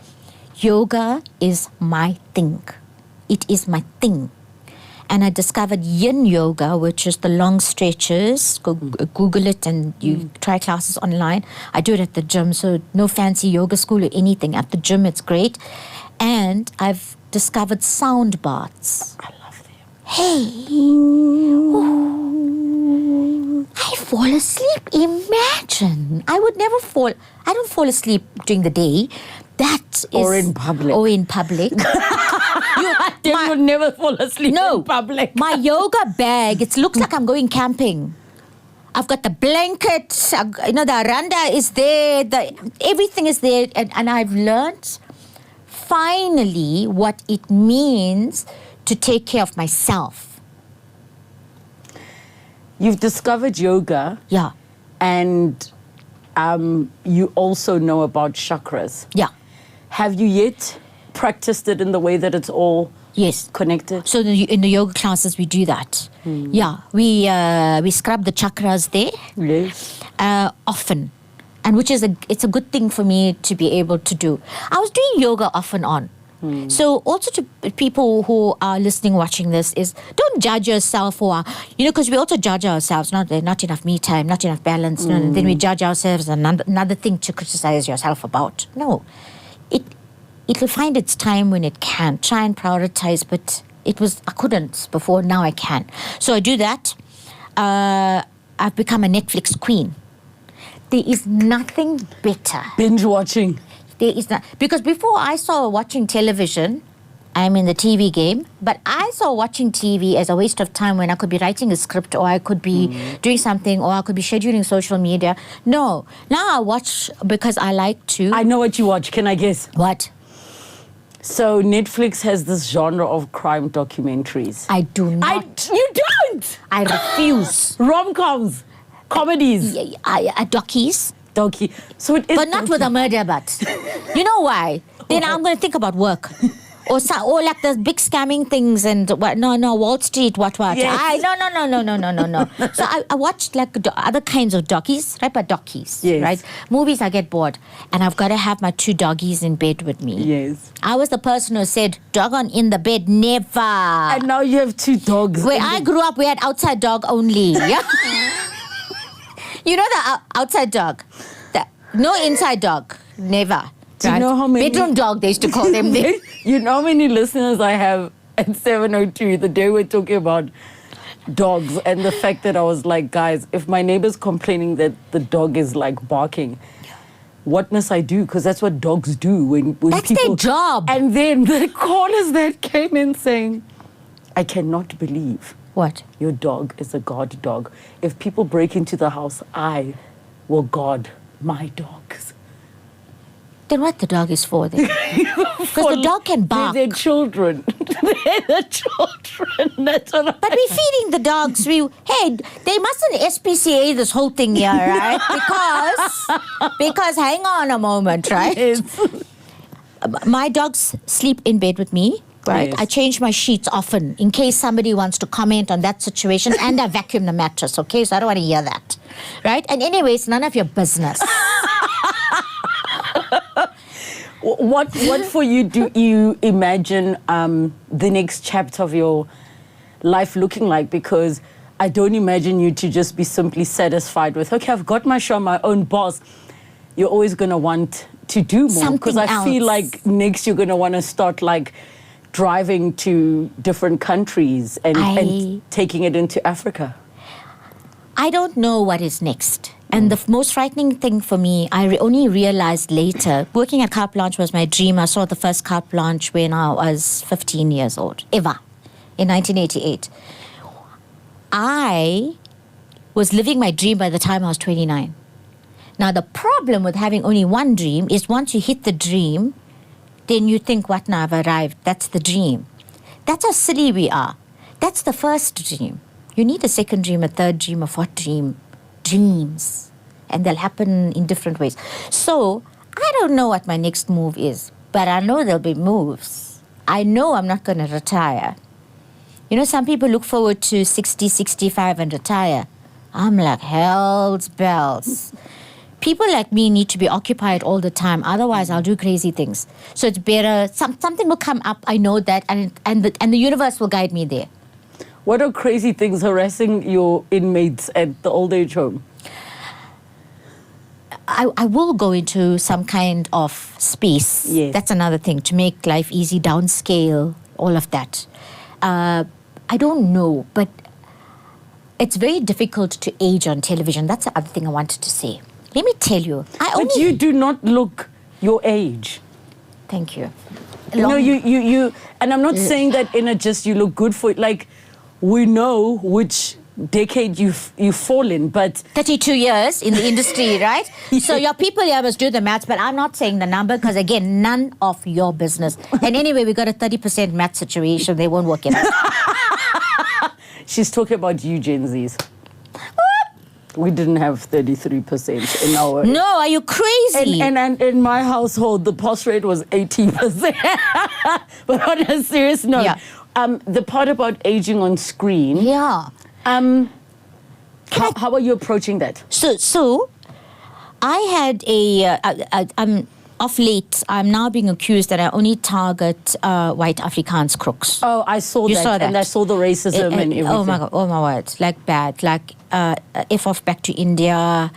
yoga is my thing. It is my thing. And I discovered yin yoga, which is the long stretches. Go Google it and you try classes online. I do it at the gym, so no fancy yoga school or anything. At the gym, it's great. And I've discovered sound baths. I love them. Hey. Ooh. I fall asleep. Imagine. I don't fall asleep during the day. Or in public. Or in public. You would never fall asleep in public. My yoga bag, it looks like I'm going camping. I've got the blanket, the aranda is there, everything is there. And I've learned finally what it means to take care of myself. You've discovered yoga. Yeah. And you also know about chakras. Yeah. Have you yet practiced it in the way that it's all connected? So in the yoga classes, we do that. Yeah. We scrub the chakras there. Yes. Often. And it's a good thing for me to be able to do. I was doing yoga off and on. So also to people who are listening, watching this is don't judge yourself for, because we also judge ourselves, not enough me time, not enough balance. And then we judge ourselves, another thing to criticize yourself about. No, it'll find its time when it can. Try and prioritize, but I couldn't before, now I can. So I do that. I've become a Netflix queen. There is nothing better. Binge watching. There is not, because before I saw watching television, I'm in the TV game, but I saw watching TV as a waste of time when I could be writing a script or I could be doing something or I could be scheduling social media. No, now I watch because I like to. I know what you watch. Can I guess? What? So Netflix has this genre of crime documentaries. I do not. You don't? I refuse. Rom-coms, comedies, Dockies. donkey. So it is, But not with a murder, but. You know why? Then I'm going to think about work. Or like the big scamming things and what? No, Wall Street, what? Yes. No. So I watched like other kinds of doggies, right? But doggies, Yes. right? Movies, I get bored. And I've got to have my 2 doggies in bed with me. Yes. I was the person who said, dog on in the bed, never. And now you have 2 dogs. Where I grew up, we had outside dog only. Yeah? You know the outside dog? No inside dog. Never. Do you know how many... Bedroom dog, they used to call them. You know how many listeners I have at 7:02 the day we're talking about dogs, and the fact that I was like, guys, if my neighbor's complaining that the dog is like barking, what must I do? Because that's what dogs do when That's people... their job. And then the callers that came in saying, I cannot believe What? your dog is a guard dog. If people break into the house, I will guard my dogs. Then what the dog is for then? Because the dog can bark. They're children. They're the children. That's what But we're feeding the dogs. Hey, they mustn't SPCA this whole thing here, right? Because hang on a moment, right? Yes. My dogs sleep in bed with me, right? Yes. I change my sheets often in case somebody wants to comment on that situation, and I vacuum the mattress, okay? So I don't want to hear that, right? And anyways, none of your business. What for you do you imagine the next chapter of your life looking like? Because I don't imagine you to just be simply satisfied with, okay, I've got my show, my own boss. You're always going to want to do more. Because Something I feel else. like next you're going to want to start like driving to different countries and taking it into Africa. I don't know what is next. And the most frightening thing for me, I only realized later, working at Carte Blanche was my dream. I saw the first Carte Blanche when I was 15 years old, ever, in 1988. I was living my dream by the time I was 29. Now, the problem with having only one dream is once you hit the dream, then you think, what now, I've arrived. That's the dream. That's how silly we are. That's the first dream. You need a second dream, a third dream, a fourth dream. Dreams. And they'll happen in different ways. So, I don't know what my next move is, but I know there'll be moves. I know I'm not going to retire. You know, some people look forward to 60, 65 and retire. I'm like, hell's bells. People like me need to be occupied all the time. Otherwise, I'll do crazy things. So it's better. Something will come up. I know that. And the universe will guide me there. What are crazy things harassing your inmates at the old age home? I will go into some kind of space. Yes. That's another thing, to make life easy, downscale, all of that. I don't know, but it's very difficult to age on television. That's the other thing I wanted to say. Let me tell you. But you do not look your age. Thank you. No, you, and I'm not saying that in a just you look good for it. Like, we know which decade you fall in, but 32 years in the industry, right? So your people here must do the maths, but I'm not saying the number because, again, none of your business. And anyway, we got a 30% math situation. They won't work it out. she's talking about you Gen Zs. We didn't have 33% in our... No, are you crazy? And in my household, the pass rate was 18%. But on a serious note, Yeah. The part about aging on screen... Yeah. How are you approaching that? So I had of late, I'm now being accused that I only target white Afrikaans crooks. Oh, I saw You that. saw that. And I saw the racism and everything. Oh my God, oh my word, like bad, like F off back to India,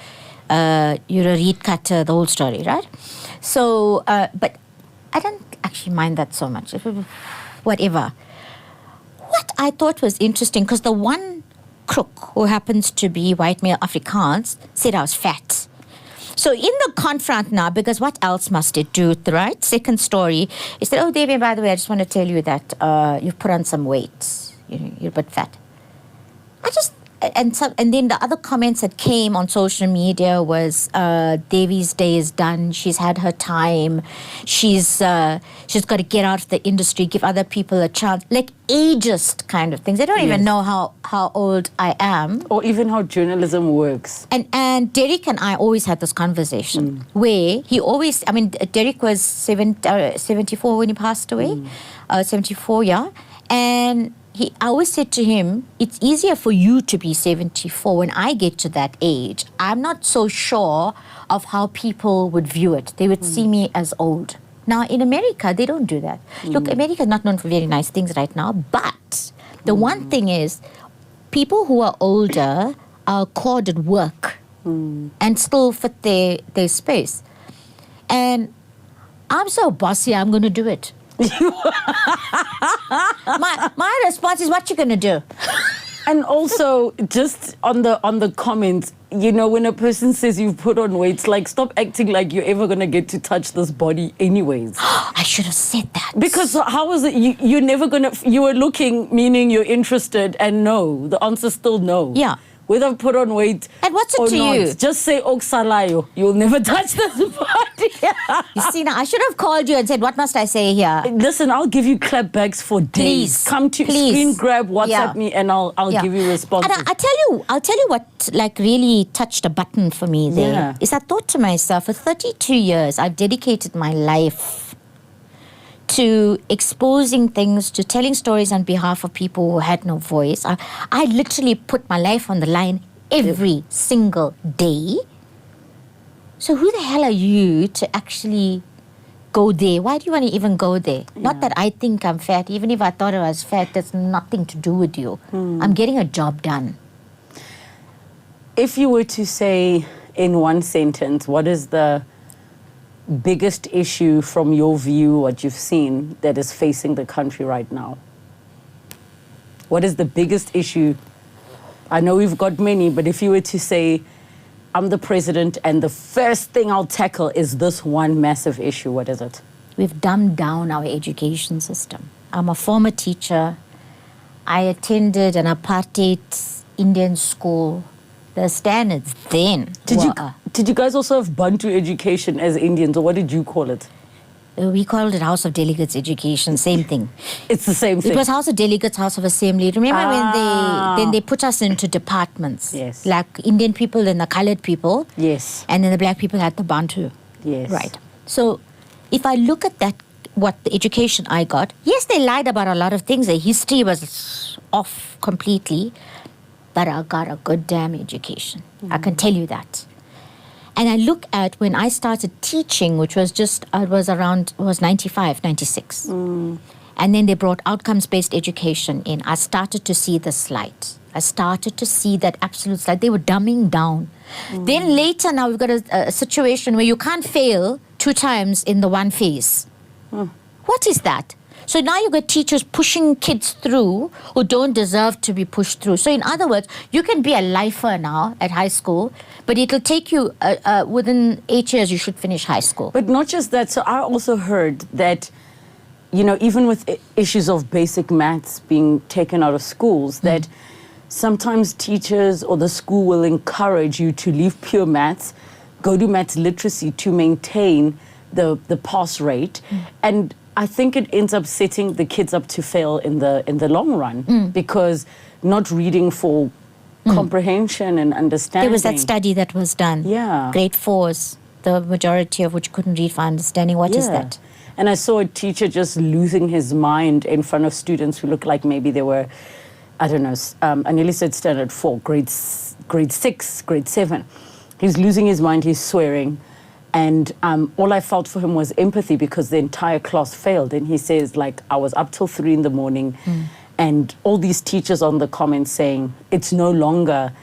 you're a reed cutter, the whole story, right? So, but I don't actually mind that so much. Whatever. What I thought was interesting, because the one crook who happens to be white male Afrikaans said I was fat. So in the confront now, because what else must it do, right? Second story, he said, oh, Devi, by the way, I just want to tell you that you've put on some weight. You're a bit fat. and then the other comments that came on social media was Devi's day is done. She's had her time. She's got to get out of the industry, give other people a chance. Like ageist kind of things. They don't even know how old I am, or even how journalism works. And Derek and I always had this conversation where he always. I mean, Derek was 74 when he passed away. 74, yeah, and. I always said to him, it's easier for you to be 74 when I get to that age. I'm not so sure of how people would view it. They would see me as old. Now, in America, they don't do that. Look, America is not known for very nice things right now, but the one thing is, people who are older are accorded work and still fit their space. And I'm so bossy, I'm going to do it. my response is, what you gonna do? And also, just on the comments, you know, when a person says you've put on weight, it's like, stop acting like you're ever gonna get to touch this body anyways. I should have said that. Because how is it you're never gonna, you were looking, meaning you're interested, and no, the answer's still no. Yeah. Whether I've put on weight and what's it or to not, you? just say Oksalayo. You'll never touch this body. You see, now I should have called you and said, what must I say here? Listen, I'll give you clap backs for days. Please. Come to screen grab, WhatsApp me, and I'll give you responses. And I'll tell you what like really touched a button for me there is I thought to myself, for 32 years, I've dedicated my life to exposing things, to telling stories on behalf of people who had no voice. I literally put my life on the line every single day. So who the hell are you to actually go there? Why do you want to even go there? Not that I think I'm fat. Even if I thought I was fat, that's nothing to do with you. I'm getting a job done. If you were to say in one sentence, what is the biggest issue from your view, what you've seen, that is facing the country right now? What is the biggest issue? I know we've got many, but if you were to say, I'm the president and the first thing I'll tackle is this one massive issue, what is it? We've dumbed down our education system. I'm a former teacher. I attended an apartheid Indian school. The standards then Did you guys also have Bantu education as Indians, or what did you call it? We called it House of Delegates Education, same thing. It's the same thing. It was House of Delegates, House of Assembly. Remember when they put us into departments? Yes. Like Indian people and the colored people. Yes. And then the black people had the Bantu. Yes. Right. So if I look at that, what the education I got, yes, they lied about a lot of things. The history was off completely. But I got a good damn education. I can tell you that. And I look at when I started teaching, which was it was 95, 96. And then they brought outcomes-based education in. I started to see the slide. I started to see that absolute slide. They were dumbing down. Then later now we've got a situation where you can't fail 2 times in the one phase. What is that? So now you've got teachers pushing kids through who don't deserve to be pushed through. So in other words, you can be a lifer now at high school, but it'll take you, within 8 years, you should finish high school. But not just that. So I also heard that, you know, even with issues of basic maths being taken out of schools, that sometimes teachers or the school will encourage you to leave pure maths, go to maths literacy to maintain the pass rate. And I think it ends up setting the kids up to fail in the long run because not reading for comprehension and understanding. There was that study that was done. Yeah. Grade 4s, the majority of which couldn't read for understanding. What is that? And I saw a teacher just losing his mind in front of students who looked like maybe they were, I don't know, I nearly said standard 4, grade 6, grade 7. He's losing his mind, he's swearing. And all I felt for him was empathy because the entire class failed. And he says, like, I was up till 3 in the morning and all these teachers on the comments saying it's no longer,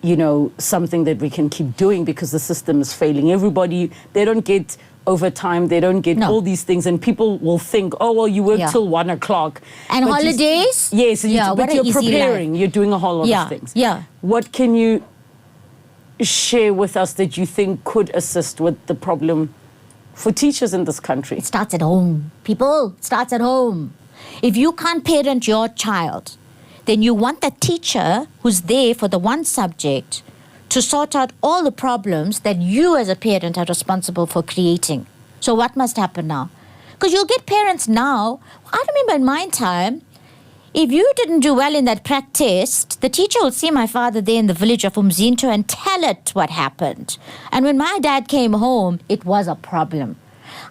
you know, something that we can keep doing because the system is failing. Everybody, they don't get overtime, they don't get all these things. And people will think, oh, well, you work till 1 o'clock. And but holidays? Yes, but you're preparing. You're doing a whole lot of things. Yeah. What can you share with us that you think could assist with the problem for teachers in this country? It starts at home. People, it starts at home. If you can't parent your child, then you want that teacher who's there for the one subject to sort out all the problems that you as a parent are responsible for creating. So what must happen now? Because you'll get parents now. I remember in my time, if you didn't do well in that prac test, the teacher will see my father there in the village of Umzinto and tell it what happened. And when my dad came home, it was a problem.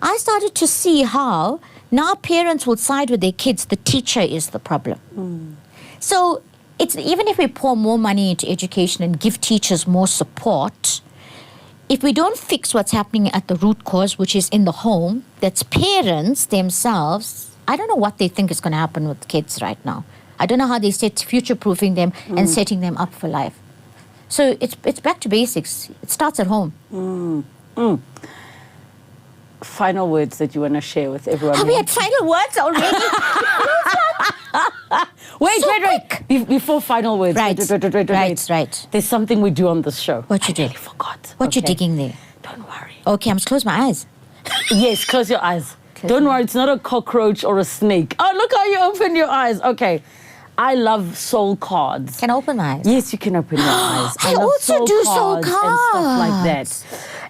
I started to see how now parents will side with their kids. The teacher is the problem. So it's even if we pour more money into education and give teachers more support, if we don't fix what's happening at the root cause, which is in the home, that's parents themselves, I don't know what they think is going to happen with kids right now. I don't know how they set future-proofing them and setting them up for life. So it's back to basics. It starts at home. Final words that you want to share with everyone. Have we had final words already? Wait. Before final words. Right. There's something we do on this show. What you do? I really forgot. What you digging there? Don't worry. Okay, I must close my eyes. Yes, close your eyes. Don't worry, it's not a cockroach or a snake. Oh, look how you open your eyes. Okay. I love soul cards. Can I open my eyes? Yes, you can open your eyes. I love also do soul and stuff like that.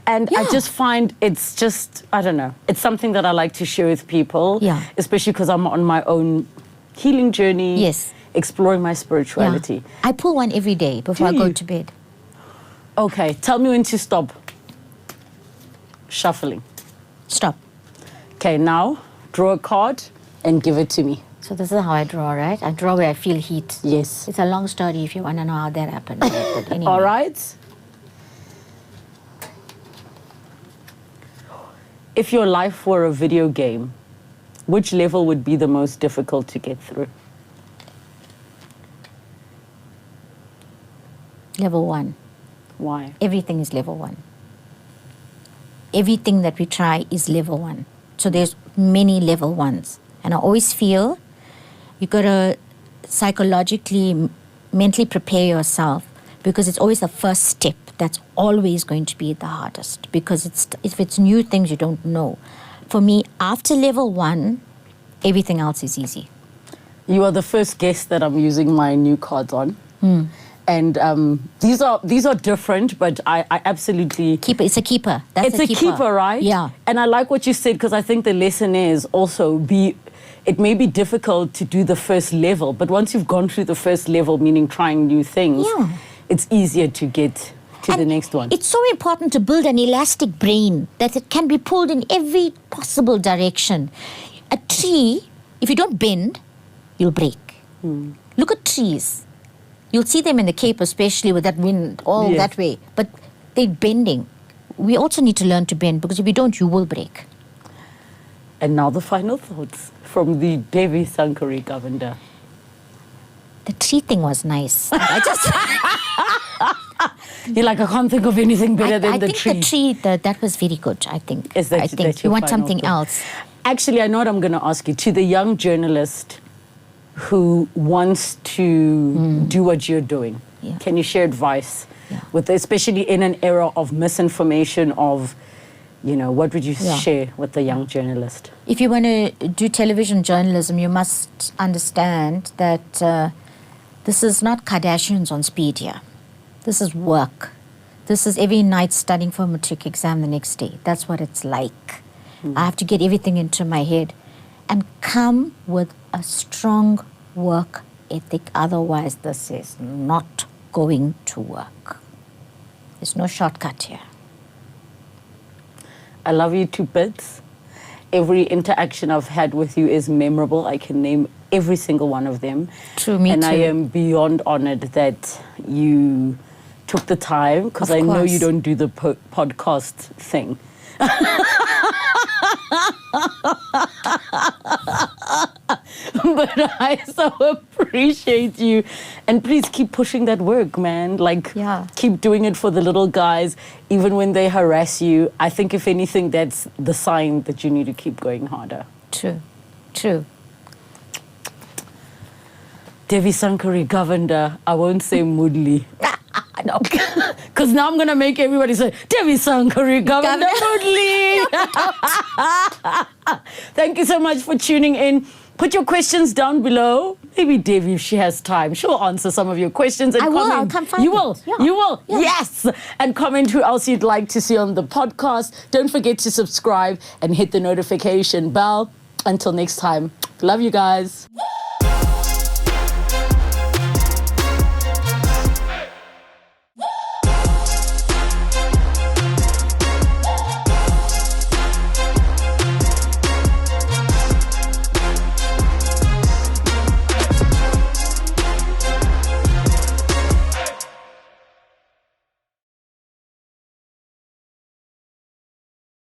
And I just find it's just, I don't know, it's something that I like to share with people. Yeah. Especially because I'm on my own healing journey. Yes. Exploring my spirituality. Yeah. I pull one every day before I go to bed. Okay, tell me when to stop shuffling. Stop. Okay, now draw a card and give it to me. So this is how I draw, right? I draw where I feel heat. Yes. It's a long story if you want to know how that happened. Right? But anyway. All right. If your life were a video game, which level would be the most difficult to get through? Level 1. Why? Everything is level 1. Everything that we try is level 1. So there's many level 1s. And I always feel you got to psychologically, mentally prepare yourself, because it's always the first step that's always going to be the hardest, because if it's new things you don't know. For me, after level 1, everything else is easy. You are the first guest that I'm using my new cards on. And these are different, but I absolutely... Keeper, it's a keeper. It's a keeper, right? Yeah. And I like what you said, because I think the lesson is also it may be difficult to do the first level, but once you've gone through the first level, meaning trying new things, it's easier to get to the next one. It's so important to build an elastic brain that it can be pulled in every possible direction. A tree, if you don't bend, you'll break. Look at trees. You'll see them in the Cape, especially with that wind all that way. But they're bending. We also need to learn to bend, because if you don't, you will break. And now the final thoughts from the Devi Sankaree Govender. The tree thing was nice. I You're like, I can't think of anything better than the tree. I think the tree, that was very good, I think. Is that, I think you want something else. Actually, I know what I'm going to ask you. To the young journalist who wants to do what you're doing, can you share advice with, especially in an era of misinformation, of, what would you share with the young journalist? If you want to do television journalism, you must understand that this is not Kardashians on speed here. This is work. This is every night studying for a matric exam the next day. That's what it's like. I have to get everything into my head and come with a strong work ethic. Otherwise, this is not going to work. There's no shortcut here. I love you to bits. Every interaction I've had with you is memorable. I can name every single one of them. True, me and too. I am beyond honored that you took the time, because I know you don't do the podcast thing. But I so appreciate you, and please keep pushing that work, man. Keep doing it for the little guys, even when they harass you. I think if anything, that's the sign that you need to keep going harder. True. Devi Sankaree Govender, I won't say Moodley. No, because now I'm going to make everybody say, Devi Sankaree Govender Moodley. Thank you so much for tuning in. Put your questions down below. Maybe Devi, if she has time, she'll answer some of your questions and I comment. will. I'll come find you it. will. Yeah. You will. Yeah. Yes. And comment who else you'd like to see on the podcast. Don't forget to subscribe and hit the notification bell. Until next time. Love you guys.